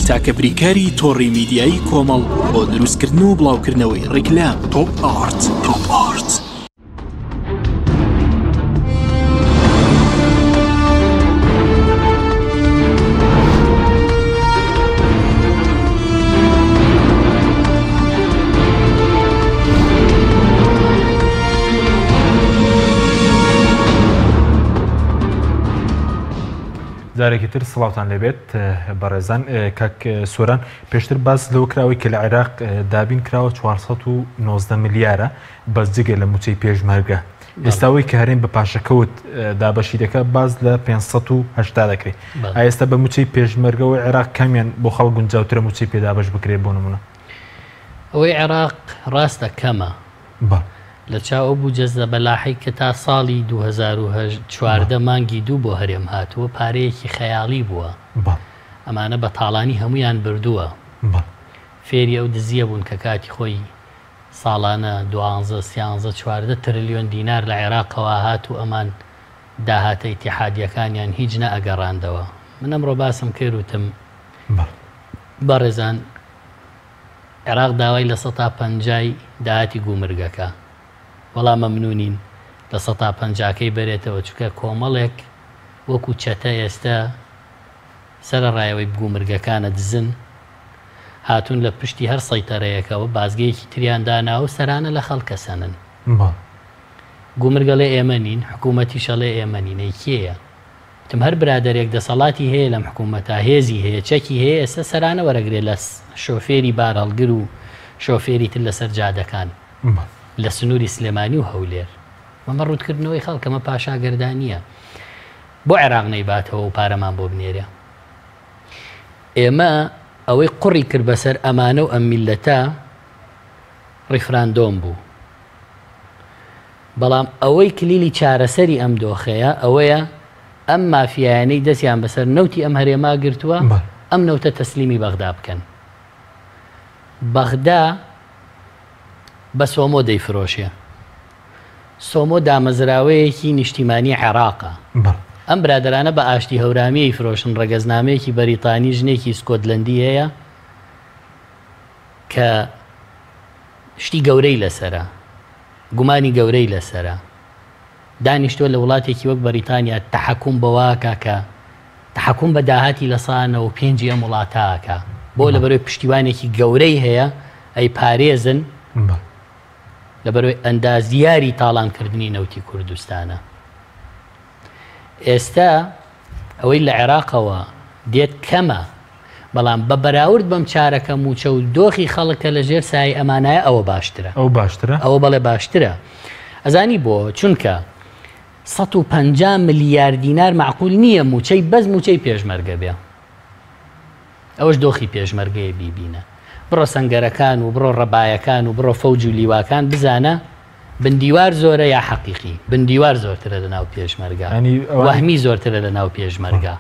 تاکە بریکاری تۆڕی میدیایی کۆمەڵ بۆ دروستکردن و بڵاوکردنەوەی ڕیکلام تۆپ ئارت. جارێکی تر سڵاوتان لێبێت بەڕێزان کاک سۆران پێشتر باس لەوە کراوەی کە لە عێراق دابین کراوە 419 ملیارە بەس جگە لە موچەی پێشمەرگە ئێستاوەی کە هەرێم بە پاشەکەوت دابەشی دەکات باز لە 580 دەکرێت ئێستا بە موچەی پێشمەرگەوەی عێراق کامیان بۆ خەڵک گونجاوترە موچەی پێدابش بکرێت بۆ نمونە ئەوەی عێراق ڕاستە کەمە لە چاوە بوو جەزە بەلاحی کە تا ساڵی 2014 مانگی دوو بۆ هەرێم هاتووە پارەیەکی خەیاڵی بووە ئەمانە بە تاڵانی هەمویان بردووە فێری ئەو دزیە بوون کە کاتی خۆی ساڵانە 12-13-14 تریلیۆن دینار لە عێراقەوە هات و ئەمان داهاتە ئیتیحادیەکانیان هیچ نەئەگەڕاندەوە من ئەمڕۆ باسم کردوتم بەڕێزان عێراق داوای لە 150 داهاتی گومرگەکە وەڵام مەمنونین لە 150کەی بەرێتەوە چونکە کۆمەڵێک وەکو چەتە ئێستا سەرڕایەوەی گومرگەکانە دزن هاتوون لە پشتی هەر سەیتەرەیەکەوە بازگەیەکی تریان داناوە سەرانە لە خەڵکە سەنن گومرگەڵێ ئێمە نین حکوومەتیشەڵێ ئێمە نینەی کێیە تم هەر برادێک دەسەڵاتی هەیە لەم حکوومەتە هێزی هەیە چەکی هەیە ئێستا سەرانە وەرەگرێت لە شۆفێری بارهەڵگر و شۆفێری تر لەسەر جادەکان لە سنووری سلێمانی و هەولێر مەمە ڕوودکردنەوەی خەڵکەمە پاشاگەردانیە بۆ عێراق نەیباتەوە و پارەمان بۆ بنێرە ئێمە ئەوەی قوڕی کرد بەسەر ئەمانە و ئەم میلەتە ڕیفراندۆم بوو بەڵام ئەوەی کلیلی چارەسەری ئەم دۆخەیە ئەوەیە ئەم مافیایانەی دەستیان بەسەر نەوتی ئەم هەرێما گرتووە ئەم نەوتە تەسلیمی بەغدا بکەن بەغدا بە سۆمۆ دەیفرۆشێ سۆمۆ دامەزراوەیەکی نیشتیمانی عێراقە ئەم برادرانە بە ئاشتی هەورامیەی فرۆشن ڕەگەزنامەیەکی بەریتانی ژنێکی سکۆتلەندی هەیە کە شتی گەورەی لەسرە گومانی گەورەی لەسرە دانیشتووە لە وڵاتێکی وەک بەریتانیا تەحەکوم بەواکە کە تەحەکوم بە داهاتی لەسانەوە پێنجی ئەم وڵاتاکە بۆ لەبەرەوەی پشتیوانێکی گەورەی هەیە ئەی پارێزن لەبەرەوەی ئەندازیاری تاڵانکردنی نەوتی کوردستانە ئێستا ئەوەی لە عێراقەوە دێت کەمە بەڵام بە بەراورد بەم چارەکە موچە و دۆخی خەڵکە لە ژێر سای ئەمانایە ئەوە باشترە ئەوە بەڵێ باشترە ئەزانی بۆ چونکە 150 ملیار دینار معقول نییە موچەی بەس موچەی پێشمەرگە بێ ئەوەش دۆخی پێشمەرگەیە بیبینە بڕۆ سەنگەرەکان و بڕۆ ڕەبایەکان و بڕۆ فەوج و لیواکان بزانە بندیوار زۆرە یا حەقیقی بندیوار زۆرترە لە ناو پێشمەرگە وەهمی زۆرترە لە ناو پێشمەرگە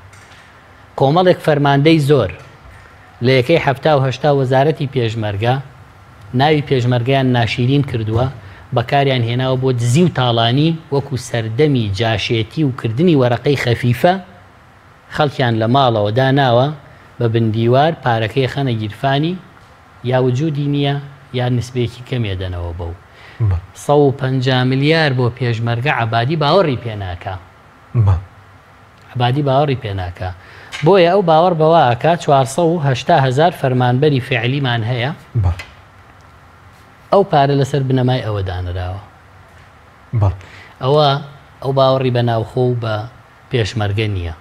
کۆمەڵێک فەرماندەی زۆر لە یەکەی هەفتا و هەشتا وەزارەتی پێشمەرگە ناوی پێشمەرگیان ناشیرین کردووە بەکاریان هێناوە بۆ دزی و تاڵانی وەکو سەردەمی جاشێتی و کردنی وەرەقەی خەفیفە خەڵکیان لە ماڵەوە داناوە بە بندیوار پارەکەی خەنە گیرفانی یا وجودی نییە یا نسبێکی کەمێ دەنەوە بەو 150 ملیار بۆ پێشمەرگە عەبادی باوەڕی پێناکە عەبادی باوەڕی پێناکە بۆیە ئەو باوەڕ بەواکە 480,000 فەرمانبەری فعلیمان هەیە ئەو پارە لەسەر بنەمای ئەوە دانراوە ئەو باوەڕی بە ناوخۆ و بە پێشمەرگە نییە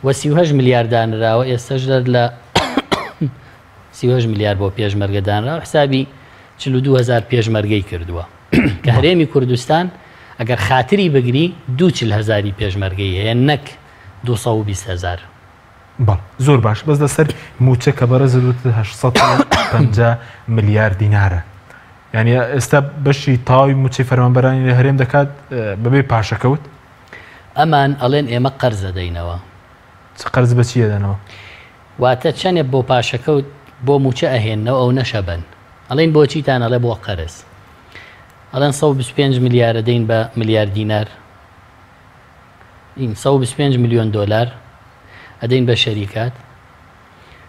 وە 38 ملیار دانراوە ئێستاش لە 38 ملیار بۆ پێشمەرگە دانراوە حسابی 42,000 پێشمەرگەی کردووە کە هەرێمی کوردستان ئەگەر خاتری بگری 240,000 پێشمەرگەی هەیە نەک 220,000 زۆر باش بەس لەسەر موچە کە بەڕێز 850 ملیار دینارە یعنی ئێستا بەشی تاوی موچەی فەرمانبەرانی لە هەرێم دەکات بەبێ پاشەکەوت ئەمان ئەڵێن ئێمە قەرزە دەینەوە قەرز بە چیە دەنەوە واتە چەندێ بۆ پاشەکەوت بۆ موچە ئەهێننەوە ئەو نەشەبن ئەڵێن بۆچیتان ئەڵێ بۆ قەرز ئەڵێن 125 ملیارە دەین بە ملیار دینار 125 میلیۆن دۆلار ئەدەین بە شەریکات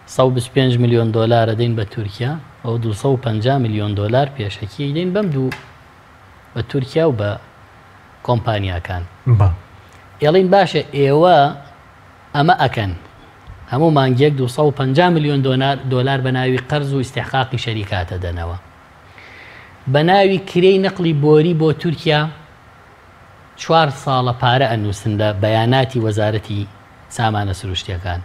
125 ملیۆن دلار دەین بە تورکیا ئەو 250 ملیۆن دلار پێشەکی دەین بەم دوو بە تورکیا و بە کۆمپانیاکان ئێڵین باشە ئێوە ئەمە ئەکەن هەموو مانگێک 250 ملیۆن دلار بە ناوی قەرز و ئیستیحقاقی شەریکاتە دەنەوە بە ناوی کرێی نەقلی بۆری بۆ تورکیا 4 ساڵە پارە ئەنووسن لە بەیاناتی وەزارەتی سامانە سروشتیەکان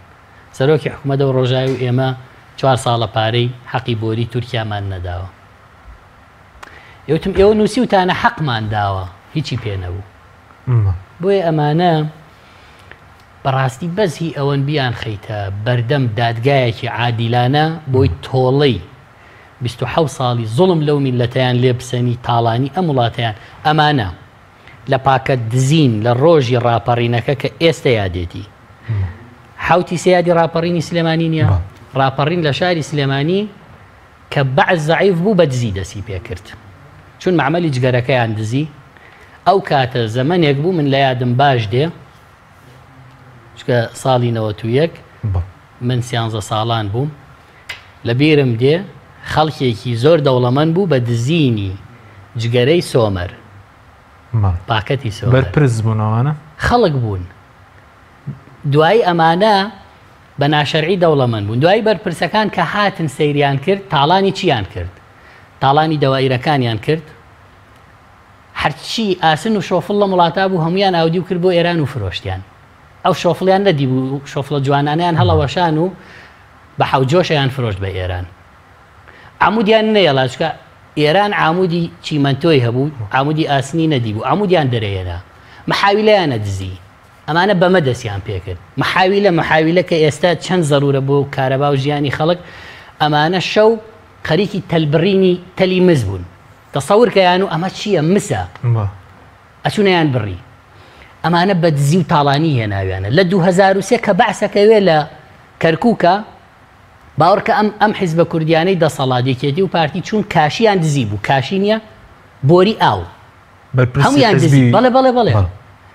سەرۆکی حکوومەتە و ڕۆژاوی و ئێمە 4 ساڵە پارەی حەقی بۆری تورکیامان نەداوە ئێوتم ئێوە نووسی وتانە حەقمان داوە هیچی پێ نەبوو بۆیە ئەمانە بەڕاستی بەزی ئەوەن بیان خەیتە بەردەم دادگایەکی عادیلانە بۆی تۆڵەی 27 ساڵی زوڵم لەو میلەتەیان لێ بسەنی تاڵانی ئەم وڵاتەیان ئەمانە لە پاکە دزین لە ڕۆژی ڕاپەڕینەکە کە ئێستا یادێتی حوتی سیادی ڕاپەڕینی سلێمانی نییە ڕاپەڕین لە شاری سلێمانی کە بەعز زەعیف بوو بە دزی دەسی پێکرد چون معمەلی جگەرەکەیان دزی ئەو کاتە زەمانێک بوو من لە یادم باش دێ چکە ساڵی 91 من 13 ساڵان بووم لە بیرم دێ خەڵکێکی زۆر دەوڵەمەند بوو بە دزینی جگەرەی سۆمەر پاکەتی سۆمەر بەرپرس بوونەوەنە خەڵک بوون دوای ئەمانە بە ناشەرعی دەوڵەمەند بوون دوای بەرپرسەکان کە هاتن سەیریان کرد تاڵانی چیان کرد تاڵانی دەوائیرەکانیان کرد هەرچی ئاسن و شۆفڵ لە وڵاتە بوو هەمویان ئاودی و کرد بۆ ئێران و فرۆشتیان ئەو شۆفڵیان نەدی بوو شۆفڵە جوانانیان هەڵەوەشان و بە حەوجۆشەیان فرۆشت بە ئێران عمودیان نەیەڵا چکە ئێران عمودی چیمەنتۆی هەبوو عمودی ئاسنی نەدی بوو عمودیان دەرەیەنا محاویلەیانە دزی ئەمانە بەمە دەستیان پێکرد محاویلە کە ئێستا چەند زەرورە بۆ کارەبا و ژیانی خەڵک ئەمانە شەو خەریکی تەلبڕینی تەلی مز بوون تەسەورکەیان و ئەمە چییە مسە ئەچوونەیان بڕی ئەمانە بە دزی و تاڵانی هێناویانە لە 2003 کە بەعسەکەوێ لە کەرکووکە باوەڕکە ئەم حیزبە کوردیانەی دەسەڵاتێتی و پارتی چون کاشیان دزی بوو کاشی نییە بۆری ئاو هەمویان دزی بەڵێ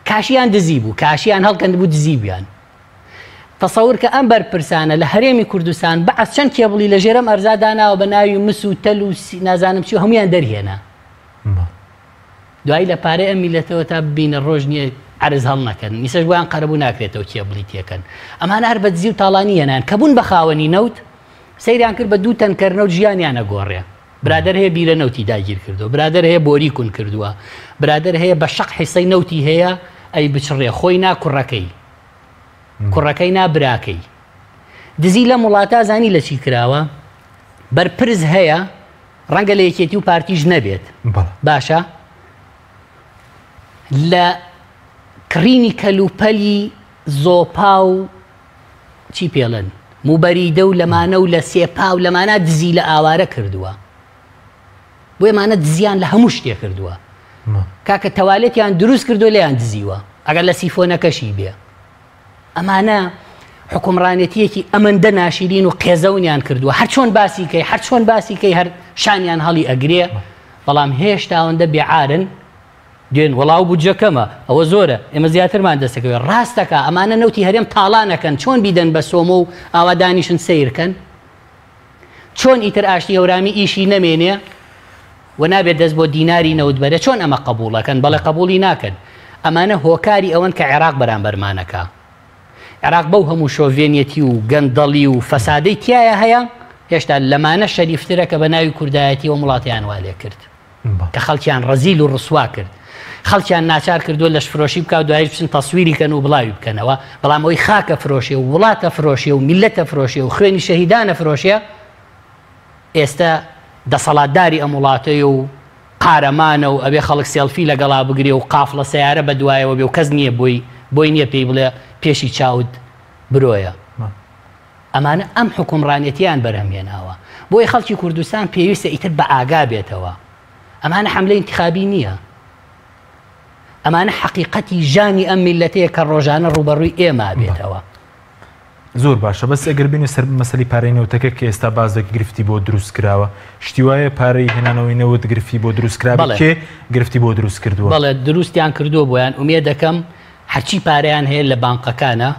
کاشیان دزی بوو کاشیان هەڵکەند بوو دزی بیان تەسەور کە ئەم بەرپرسانە لە هەرێمی کوردستان بەعەس چەند کێبڵی لە ژێرەم ئەرزاداناوە بە ناوی مس و تەل و نازانم چی و هەمویان دەرهێنا دوای لە پارەی ئەم میلەتەوە تا ببینە ڕۆژ نییە عرز هەڵ نەکەن نیسەش بۆیان قەرەبوو ناکرێتەوە کێبڵی تێکەن ئەمانە هەر بە دزی و تاڵانی هێنان کە بوون بە خاوەنی نەوت سەیریان کرد بە دوو تەنکەرنە و ژیانیانە گۆڕێ برادر هەیە بیرە نەوتی داگیر کردو برادر هەیە بۆری کون کردووە برادر هەیە بە شەق حیسەی نەوتی هەیە ئەی بچڕێ خۆی نا کوڕەکەی نا براکەی دزی لە وڵاتە زانی لە چی کراوە بەرپرس هەیە ڕەنگە لە یەکێتی و پارتیش نەبێت باشە لە کڕینی کەلوپەلی زۆپا و چی پێڵن موبەریدە و لەمانە و لە سێپا و لەمانە دزی لە ئاوارە کردووە بۆ ئێمانە دزیان لە هەموو شتێ کردووە کاکە تەوالێتیان دروست کردو لێیان دزیوە ئەگەر لە سیفۆنەکەشی بێ ئەمانە حکومڕانێتیەکی ئەمەندە ناشرین و قێزەونیان کردووە هەر چۆن باسی کەی هەر شانیان هەڵی ئەگرێ بەڵام هێشتا ئەوەندە بێعارن دێن وەڵاو بودجەکەمە ئەوە زۆرە ئێمە زیاترمان دەستەکەوێت ڕاستەکە ئەمانە نەوتی هەرێم تاڵانەکەن چۆن بیدەن بە سۆمە و ئاوادانیشن سیرکەن چۆن ئیتر ئاشتی هەورامی ئیشی نەمێنێ و نابێت دەست بۆ دیناری نەوتبەرە چۆن ئەمە قبوڵەکەن بەڵێ قبولی ناکەن ئەمانە هۆکاری ئەوەن کە عێراق بەرامبەرمانەکە عێراق بەو هەموو شۆڤێنیەتی و گەندەڵی و فەسادەی تایە هەیە هێشتا لەمانە شەریفترە کە بە ناوی کوردایەتی و وڵاتیان والێ کرد کە خەڵکیان ڕەزیل و ڕسوا کرد خەڵکیان ناچار کردووە لەش فرۆشی بکە و دوایش بچن تەسویری کەن و بڵاوی بکەنەوە بەڵام ئەوی خاکە فرۆشێ و وڵاتە فرۆشێ و میلەتە فرۆشێ و خوێنی شەهیدانە فرۆشێ ئێستا دەسەڵاتداری ئەم وڵاتەیە و قارەمانە و ئەبێ خەڵک سێڵفی لەگەڵا بگرێ و قافڵە سەیارە بە دوایەوە بێ و کەس نییە بۆی نییە پێی بڵێ پێشی چاوت برۆیە ئەمانە ئەم حکومڕانێتیان بەرهەمهێناوە بۆی خەڵکی کوردستان پێویستە ئیتر بە ئاگا بێتەوە ئەمانە حەملە ئینتیخابی نییە ئەمانە حەقیقەتی ژانی ئەم میلەتەیە کە ڕۆژانە ڕوبەڕووی ئێمە بێتەوە زۆر باشە بەس ئەگەر بینە سەر مەسەلی پارەی نەوتەکە کە ئێستا بازێک گرفتی بۆ دروست کراوە شتی وایە پارەی هێنانەوەی نەوت گرفتی بۆ دروست کرا کێ گرفتی بۆ دروست کردووە بەڵێ دروستیان کردووە بۆیان ئومێ دەکەم هەرچی پارەیان هەیە لە بانقەکانە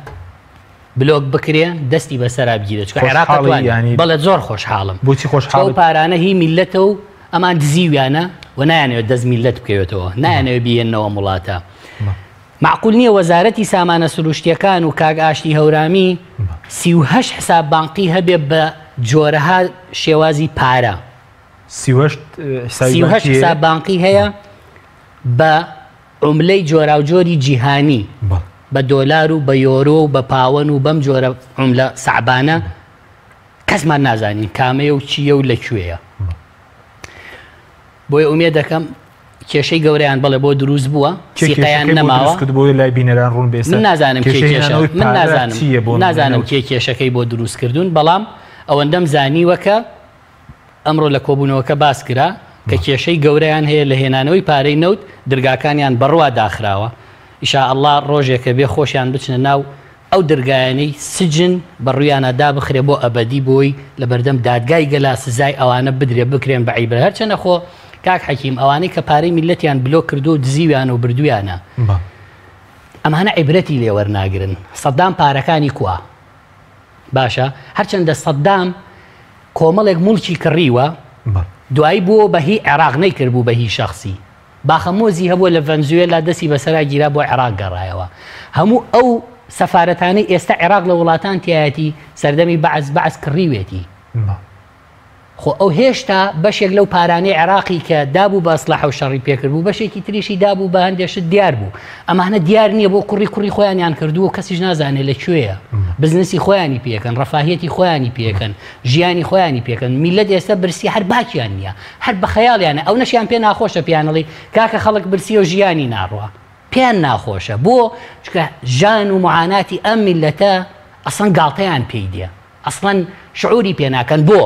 بلۆک بکرێ دەستی بەسەرا بگیرێت عێراق بەڵێ زۆر خۆشحاڵم بۆچی خۆشحاڵ پارانە هی میلەتە و ئەمان دزیویانە و نایانەوێت دەست میلەت بکەوێتەوە نایانەوێت بێنەوە وڵاتە معقول نییە وەزارەتی سامانە سروشتیەکان و کاک ئاشتی هەورامی 38 حساب بانقی هەبێ بە جۆرەها شێوازی پارە 38 حساب بانقی هەیە بە عملەی جۆرا و جۆری جیهانی بە دۆلار و بە یۆرۆ و بە پاوەن و بەم جۆرە عملە سەعبانە کەسمان نازانین کامەیە و چییە و لەکوێیە بۆی ئومێد دەکەم کێشەی گەورەیان بەڵێ بۆ دروست بووە سیقەیان نەماوە لای بینەران ڕوون بێت من نازانم کێ کێشەکەی بۆ دروست کردوون بەڵام ئەوەندەم زانیوەکە ئەمڕۆ لە کۆبوونەوەکە باس کرا کە کێشەی گەورەیان هەیە لە هێنانەوەی پارەی نەوت دەرگاکانیان بڕوا داخراوە ئیشاءالله ڕۆژێکە بێ خۆشیان بچنە ناو ئەو دەرگایانەی سجن بەڕوویانەدا بخرێ بۆ ئەبەدی بۆی لە بەردەم دادگای گەلا سزای ئەوانە بدرێ بکرێن بە عیبرە هەرچەنە خۆ کاک حەکیم ئەوانەی کە پارەی میلەتیان بلۆ کردو و دزیویانە و بردویانە ئەمانە عیبرەتی لێ وەرناگرن سەدام پارەکانی کووە باشە هەرچەندە سەدام کۆمەڵێک موڵکی کڕیوە دوایی بووە بە هی عێراق نەیکردبوو بە هی شەخصی باخەمۆزی هەبووە لە ڤەنزوێلا دەستی بەسەرا گیرا بۆ عێراق گەڕایەوە هەموو ئەو سەفارەتانەی ئێستا عێراق لە وڵاتان تایەتی سەردەمی بەعز کڕیوێتی خۆ ئەو هێشتا بەشێک لەو پارانەی عێراقی کە دابوو بە ئەسلاح و شەڕی پێکردبوو بەشێکی تریشی دابوو بە هەندێشت دیار بوو ئەمانە دیار نییە بۆ کوڕی خۆیانیان کردووە کەسیش نازانێت لەکوێیە بزنسی خۆیانی پێکەن ڕەفاهێتی خۆیانی پێکەن ژیانی خۆیانی پێکەن میلەت ئێستا برسی هەر باکیان نییە هەر بە خەیاڵیانە ئەو نەشیان پێ ناخۆشە پیانەڵی کاکە خەڵک برسی و ژیانی ناڕوە پێیان ناخۆشە بۆ چکە ژان و معاناتی ئەم میلەتە ئەسڵەن گاڵتەیان پێی دێ ئەسڵەن شعوری پێ ناکەن بۆ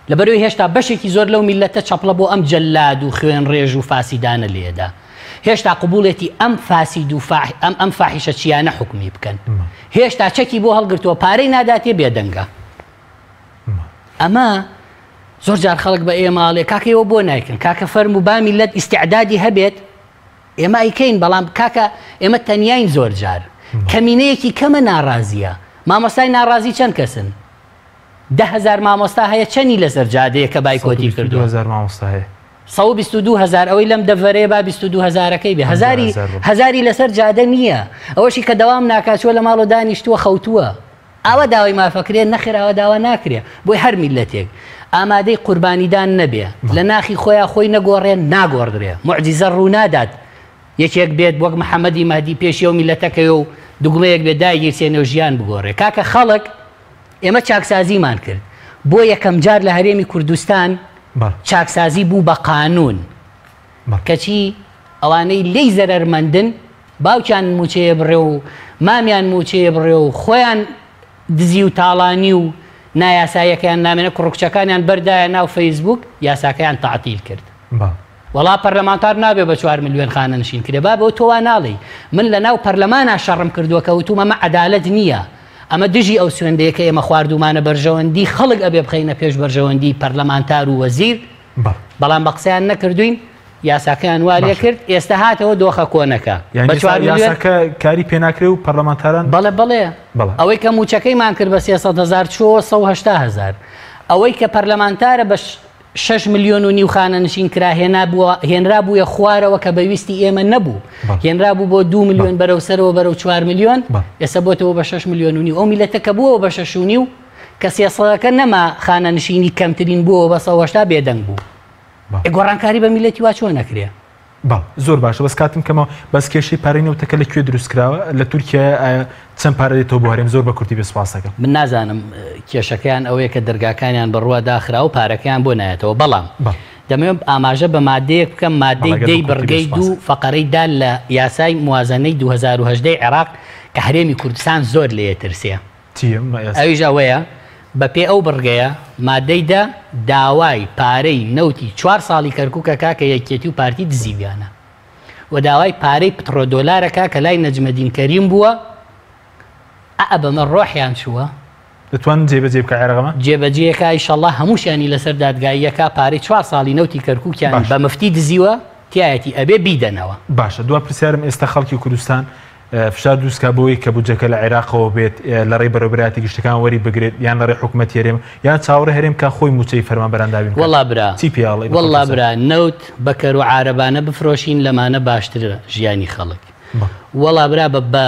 لەبەرەوەی هێشتا بەشێکی زۆر لەو میلەتە چەپڵە بۆ ئەم جەلاد و خوێن ڕێژ و فاسیدانە لێدا هێشتا قبولێتی ئەم فاسید و ئەم فاحیشە چیانە حکمی بکەن هێشتا چەکی بۆ هەڵگرتووە پارەی ناداتێ بێدەنگە ئەمە زۆر جار خەڵک بە ئێماڵێ کاکەوە بۆ نایکن کاکە فەرم و با میلەت ئیستیعدادی هەبێت ئێمە ئەیکەین بەڵام کاکە ئێمە تەنیاین زۆر جار کەمینەیەکی کەمە ناڕازیە مامۆستای ناڕازی چەند کەسن 10,000 مامۆستا هەیە چەندی لەسەر جادەیە کە بایکۆتی کردو 122,000 ئەوەی لەم دەڤەرێ با 22,000ەکەی بێ هەزاری لەسەر جادە نییە ئەوەشی کە دەوام ناکاتوە لە ماڵ و دانیشتووە خەوتووە ئەوە داوای مافەکرێن نەخێراوە داوا ناکرێ بۆی هەر میلەتێک ئامادەی قوربانیدان نەبێ لە ناخی خۆیان خۆی نەگۆڕێن ناگۆڕدرێ موعجیزە ڕوو نادات یەکێک بێت وەک محەممەدی مەهدی پێشی و میلەتەکەی و دوگمەیەک بێت داگیرسێنە و ژیان بگۆڕێ کاکە خەڵک ئێمە چاکسازیمان کرد بۆ یەکەم جار لە هەرێمی کوردستان چاکسازی بوو بە قانون کەچی ئەوانەی لی زەرەرمەندن باوکیان موچەیە بڕێ و مامیان موچەیە بڕێ و خۆیان دزی و تاڵانی و نایاسایەکەیان نامێنە کوڕکچەکانیان بەردایە ناو فەیسبوک یاساکەیان تەعتیل کرد وەڵا پەرلەمانتار نابێ بە 4 ملیۆن خانە نشین کرێ با بۆ تۆوا ناڵێ من لە ناو پەرلەمانە شەڕم کردووە کەوتومە مە عەدالەت نییە ئەمە دژی ئەو سوێندەیە کە ئێمە خواردومانە بەرژەوەندی خەڵک ئەبێ بخەینە پێش بەرژەوەندی پەرلەمانتار و وەزیر بەڵام بە قسەیان نەکردوین یاساکەیان وا لێ کرد ئێستا هاتەوە دۆخە کۆنەکە یاساکە کاری پێناکرێ و پەرلەمانتاران بەڵێ ئەوەی کە موچەکەیمان کرد بە 300,000 چۆ 180,000 ئەوەی کە پەرلەمانتارە بە 6 ملیۆن و نیو خانە نشین کرا هێنرا بووە خوارەوە کە بەویستی ئێمە نەبوو هێنرا بوو بۆ 2 ملیۆن بەرەو سەرەوە بەرەو 4 ملیۆن ئێستا بۆتەوە بە 6 ملیۆن و نیو ئەو میلەتەکە بووەوە بە 6 و نیو کە 300ەکە نەما خانە نشینی کەمترین بووە بە 180 بێدەنگ بوو گۆڕانکاری بە میلەتی وا چۆن نەکرێ زۆر باشە بەس کاتم کەمەوە بەس کێشەی پارەینەوەتەکە لەکوێ دروستکراوە لە تورکیا چەند پارە دێتەوە بۆ هەرێم زۆر بە کورتی بێسپاسەکەم من نازانم کێشەکەیان ئەوەیە کە دەرگاکانیان بڕوا داخرا و پارەکەیان بۆ نایەتەوە بەڵام دەمەوێت ئاماژە بە مادەیەک بکەم مادەی دەی بڕگەی دوو فەقەرەیدا لە یاسای موازنەی 2010 عێراق کە هەرێمی کوردستان زۆر لێ ترسێ ئەویش ئەوەیە بەپێ ئەو بڕگەیە مادەیدا داوای پارەی نەوتی 4 ساڵی کەرکووکە کاکە یەکێتی و پارتی دزیویانە و داوای پارەی پترۆدۆلارەکە کە لای نەجمەدین کەریم بووە بەمە ڕۆحیان چووە دەتوان جێبەجێ بکە عێراقەمە جێبەجێیەکە ئیشەڵڵا هەمووشیانی لەسەر دادگاییەکە پارەی 4 ساڵی نەوتی کەرکووکیان بە مفتی دزیوە تایەتی ئەبێ بیدەنەوە باشە دوا پرسیارم ئێستا خەڵکی کوردستان فشار دروستکە بۆی کە بودجەکە لە عێراقەوە بێت لە ڕێی بەڕێوەبەرایەتی گشتەکان وەری بگرێت یان لە ڕێی حکوومەت هێرێم یان چاوەڕێ هێرێم کە خۆی موچەی فەرمانبەرەنداوی بکات. وەڵا برا چی پێڵێ؟ وەڵا برا نەوت بەکەر و عارەبانە بفرۆشین لەمانە باشترە ژیانی خەڵک. وەڵا برا بە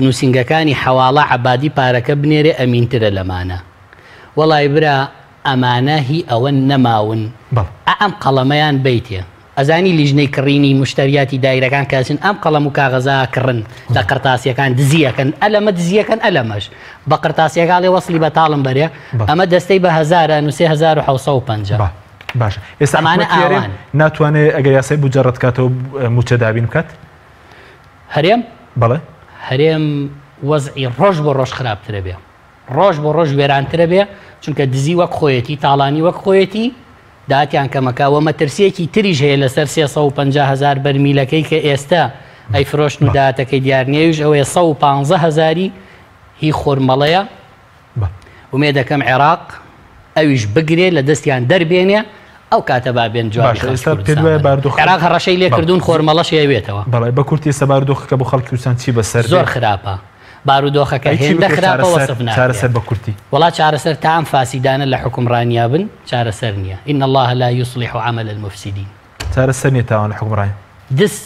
نووسنگەکانی حەواڵە عەبادی پارەکە بنێرێ ئەمینترە لەمانە. وەڵای برا ئەمانە هی ئەوە نەماون ئەم قەڵەمەیان بیتێ. ئەزانی لیژنەی کڕینی مشتریاتی دایرەکان کەسن ئەم قەڵەم و کاغەزا کڕن لە قرتاسیەکان دزیەکەن ئەلەمە دزیەکەن ئەلەمەش بە قرتاسیەکانڵێ وەسلی بە تاڵم بەرێ ئەمە دەستەی بە 1950. باش ئێستا ناتوانێت ئەگەر یاسای بودجە ڕەتکاتەوە موچە دابین بکات؟ هەرێم بەڵێ هەرێم وەزعی ڕۆژ بۆ ڕۆژ خراپترە بێ ڕۆژ بۆ ڕۆژ وێرانترە بێ چونکە دزی وەک خۆیەتی تاڵانی وەک خۆیەتی داهاتیان کەمەکەوە مەترسیەکی تریژ هەیە لەسەر 350,000 بەرمیلەکەی کە ئێستا ئەی فرۆشت و داهاتەکەی دیارنێویش ئەوەیە 115,000 هی خۆرمەڵەیە ومێ دەکەم عێراق ئەویش بگرێ لە دەستیان دەربێنێ ئەو کاتە بابێن جوابی عێراق هەڕەشەی لێکردوون خۆرمەڵەش هەیەوێتەوە. بەڵێ بە کورتی ئێستا بارودۆخەکە بۆ خەڵکی کوردستان چی بەسەر زۆر خراپە. بارودۆخەکە هێندە خراپە وەسف ناکرێت. چارەسەر بە کورتی وڵا چارەسەر تا ئەم فاسیدانە لە حکومڕانیا بن چارەسەر نییە. إن الله لا يصلح عمل المفسدين. چارەسەر نیە تاوان لە حکومڕانی دس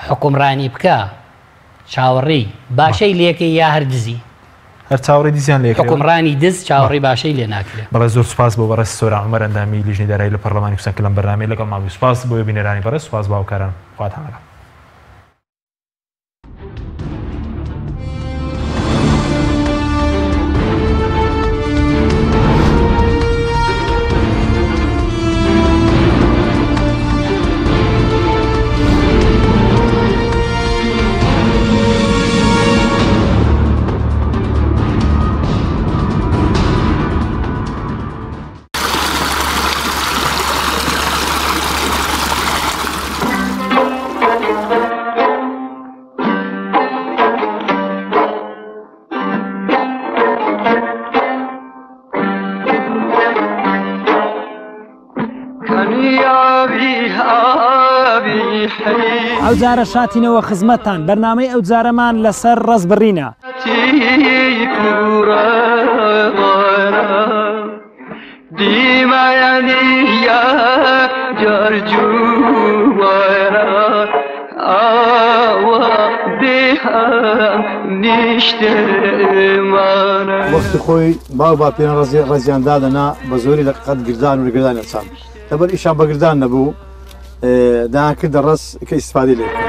حکومڕانی بکە چاوەڕێی باشەی لێکەی یا هەر دزی هەر چاوەڕێی دزیان لێ حکومڕانی دز چاوەڕێی باشەی لێ ناکرێت. بەڵێ زۆر سوپاس بۆ بەڕێز سۆران عومەر ئەندامی لیژنەی دارایی لە پەرلەمانی کوردستان کە لەم بەرنامەی لەگەڵ ماوەی سوپاس بۆ بینەرانی بەڕێز سوپاس باوکاران خواتان لەگەڵ. ئەوجارە شاتینەوە خزمەتان بەرنامەی ئەوجارەمان لەسەر ڕەزبڕینە. وەختی خۆی باو با پێیان ڕێزیاندا دەنا بە زۆری لە قەت گردان و لەگردان ئەچان لەبەر ئیشان بەگردان نەبوو دایان کردە ڕەس کە ئیسفادەی لێ بکەن.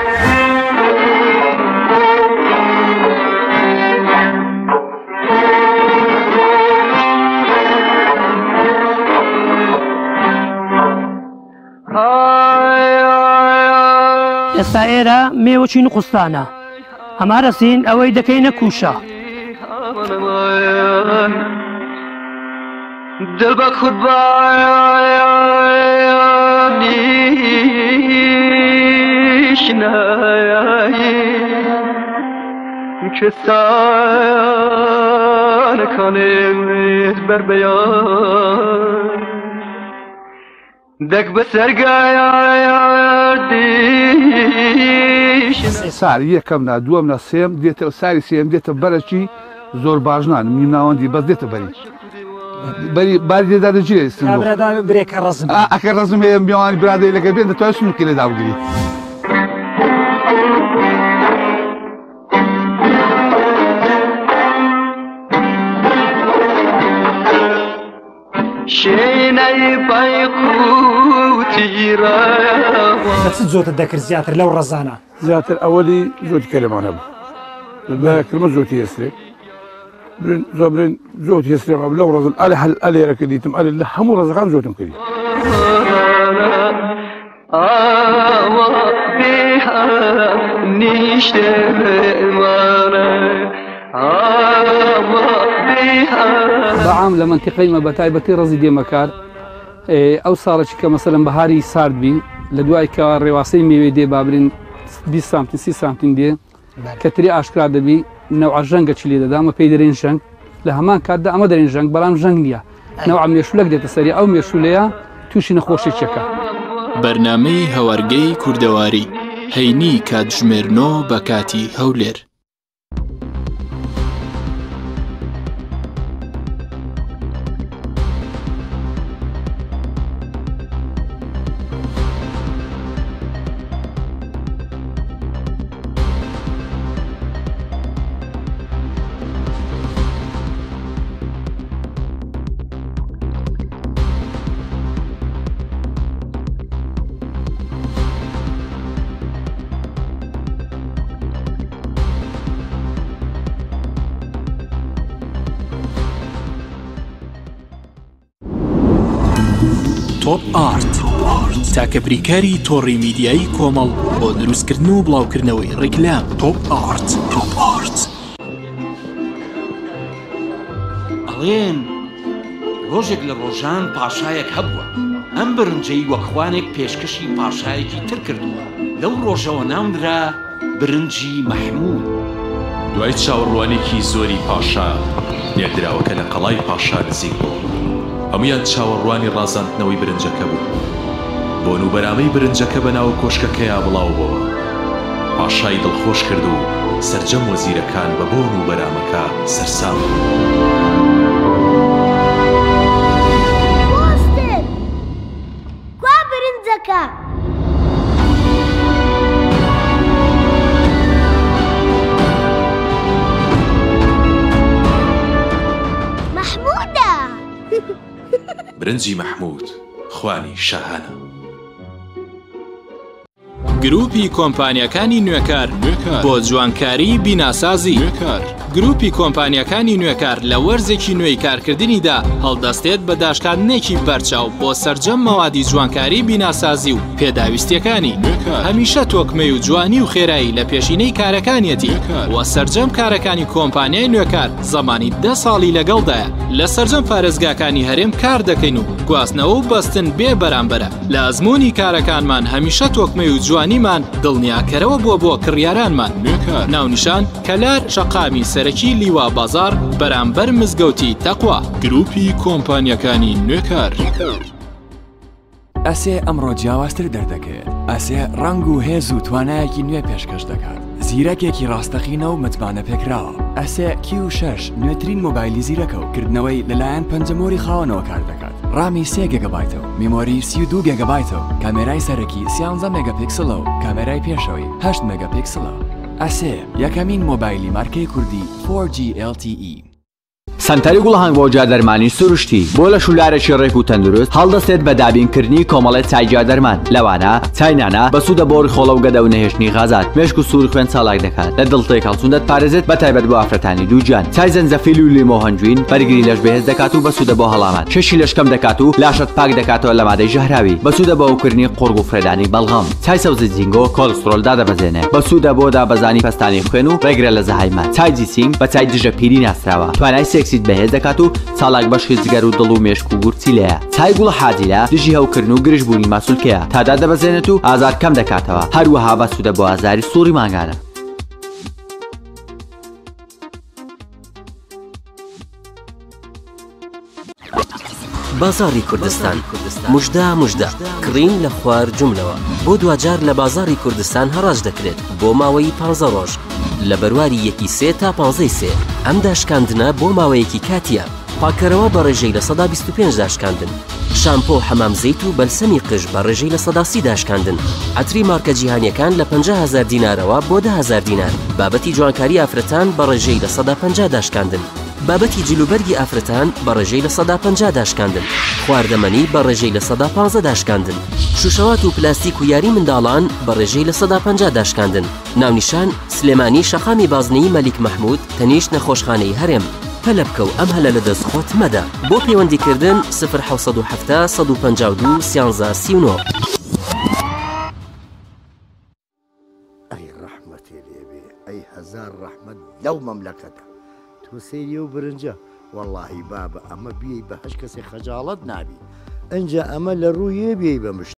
ئێستا ئێرە مێوەچی نوقستانە ئەما رەسین ئەوەی دەکەینە کوشە. دل بە قوربانیش نایی که سانەکانت بەربەیان دەک بە سەرگایاردیش ساری یەکەمنا دووەمنا سێم دێتە ساری سێم دێتە بەرەکی زۆر باشنان میم ناوەندی بەس دێتە بەری باری لێدا دەگیرێت برێکە ڕزم ئەکە ڕزم هەیە میوانی برادەی لەگە بێن دەتوانێت سنووکی لێدا بگریت. چ زۆرتە دەکرد زیاتر لەو ڕەزانە زیاتر ئەوەلی زۆتی کەلەمانە بوو کلمە زۆتی هێسترێ زۆبرین زۆتی هێسترێ لەو ڕزن ئەلێ هەل ئەلێرەکە دیتم ئەلێ لە هەموو ڕزەکان زۆتم کردی. بەعام لە منتیقەی مە بەتایبەتی ڕزی دێمەکار ئەو ساڵێکی کە مەسەلەن بەهاری سارد بین لە دوای کە ڕێواسەی میوێ دێ بابرین 20 سانتیم 30 سانتیم دێ کە تری ئاشکرا دەبی نەوع ژەنگە چ لێ دەدا ئەمە پێی دەرێن ژەنگ لە هەمان کاتدا ئەمە دەرێن ژەنگ بەڵام ژەنگ نییە نەوع مێشولەک دێتە سەری ئەو مێشولەیە تووشی نەخۆشیێکەکە. بەرنامەی هەوارگەی کوردەواری هەینی کاتژمێرنەوە بە کاتی هەولێر. تۆپ ئارت تاکە بریکاری تۆڕی میدیایی کۆمەڵ بۆ دروستکردن و بڵاوکردنەوەی ڕیکلام. تۆپ ئارت. ئەڵێن ڕۆژێک لە ڕۆژان پاشایەک هەبووە، ئەم برنجەی وەکخوانێک پێشکەشی پاشایەکی تر کردووە. لەو ڕۆژەوە نامدرا برنجی مەحموود. دوای چاوەڕوانێکی زۆری پاشا نێردراوەکە لە قەڵای پاشا نزیک بوو. هەمویان چاوەڕوانی ڕازاندنەوەی برنجەکە بوو. بۆن و بەرامەی برنجەکە بەناو کۆشکەکەیان بڵاو بووە. پاشای دڵخۆش کرد و سەرجەم وەزیرەکان بە بۆن و بەرامەکە سەرسام بوو. پۆستر! کوا برنجەکە؟ برنجی مەحموود خوانی شاهانە. گروپی کۆمپانیەکانی نوێکار بۆ جوانکاری بیناسازی. گروپی کۆمپانیەکانی نوێکار لە وەرزێکی نوێی کارکردنیدا هەڵدەستێت بە داشکاندنێکی بەرچاو بۆ سەرجەم مەوادی جوانکاری بیناسازی و پێداویستیەکانی. هەمیشە تۆکمەی و جوانی و خێرایی لە پێشینەی کارەکانیەتی وە سەرجەم کارەکانی کۆمپانیای نوێکار زەمانی 10 ساڵی لەگەڵدایە. لە سەرجەم پارێزگاکانی هەرێم کار دەکەین و گواستنەوە و بەستن بێ بەرامبەرە. لە ئەزمموی کارەکانمان هەمیشە تۆکمەی و جوانیمان دڵنیاکەرەوە بووە بۆ کڕیارانمان. ناونیشان کەلار شەقامی سەرەکی لیوا بازار بەرامبەر مزگەوتی تەقوا. گروپی کۆمپانیەکانی نوێکار. ئەسێ ئەمڕۆ جیاوازتر دەردەکەوێت. ئەسێ ڕنگ و هێز و توانایەکی نوێ پێشکەش دەکات. زیرەکێکی ڕاستەقینە و متمانە پێکراوە. ئەسێ Q6 نوێترین مۆبایلی زیرەکە و کردنەوەی لەلایەن پەنجەمۆری خاوەنەوە کار دەکات. ڕامی 3 گیگابایتەوە، میمۆری 32 گیگابایتەوە، کامێرای سەرەکی 13 مێگاپیکسلە و کامێرای پێشەوەی 8 مێگاپیکسلە. ئەسێ یەکەمین مۆبایلی مارکەی کوردی 4G LTE. سنتەری گوڵهنگ بۆ جادەرمانی سروشتی بۆ لە شولارێکی ڕێک و تەندروست هەڵدەستێت بە دابینکردنی کۆمەڵێت چای جادەرمان لەوانە چاینانە بەسوودە بۆڕی خۆڵە و گەدە و نەهێشتنی غازات مێشک و سووری خوێن چالاک دەکات لە دڵتێک هەڵچوون دەتپارێزێت بە تایبەت بۆ ئافرەتانی دووجان چای زەنجەفیل و لیمۆ هەنجوین بەرگری لەش بەهێز دەکات و بەسوودە بۆ هەڵامان کێشی لەشکەم دەکات و لاشت پاک دەکاتەوە لە مادەی ژەهراوی بەسوودە بە ئەوکردنی قورگ و فرێدانی بەڵغەم چای سەوزی جینگۆ کۆلسترۆل دادەبەزێنێ بەسوودە بۆ دابەزانی پەستانی خوێن و ڕێگرە لە زەهایمان چای جیسیم بە چای دژە پیری ناسراوە توانای سێکسیت بەهێز دەکات و چالاک بەشی جگەر و دڵ و مێشک و گورچی لەیە چای گوڵە حاجیلە دژی هەوکردن و گرژبوونی ماسوولکەیە تادا دەبەزێنێت و ئازار کەم دەکاتەوە هەروەها بەسوودە بۆ ئازاری سووری ماگانە. بازاری کوردستان مژدە مژدە کڕین لە خوار جوملەوە بۆ دوجار لە بازاری کوردستان هەڕاش دەکرێت بۆ ماوەی 15 ڕۆژ لە بەرواری 1 تا 15 ئەم داشکاندنە بۆ ماوەیەکی کاتیە پاکەرەوە بە ڕێژەی لە 125 داشکاندن شامپۆ حەمام زەیت و بەلسەمی قژ بە ڕێژەی لە 130 داشکاندن عەتری مارکە جیهانیەکان لە 50,000 دینارەوە بۆ 10,000 دینار بابەتی جوانکاری ئافرەتان بە ڕێژەی لە 150 داشکاندن بابەتی جلوبەرگی ئافرەتان بە ڕێژەی لە 150 داشکاندن خواردەمەنی بە ڕێژەی لە 115 داشکاندن شوشەوات و پلاستیک و یاری منداڵان بە ڕێژەی لە 150 داشکاندن ناونیشان سلێمانی شەقامی بازنەی مەلیک مەحموود تەنیشت نەخۆشخانەی هەرێم پەلە بکە و ئەم هەلە لە دەستخۆت مەدە بۆ پەیوەندیکردن 0 752 13 39 ئەی ڕەحمەتی لێبێ ئەی هەزار ڕەحمەت لەو مەملەکەتە تۆ سەیری و برنجە وەڵڵاهی بابە ئەمە بیەی بە هەش کەسێک خەجاڵەت نابی ئەنجا ئەمە لە ڕوویە بێی بە مشت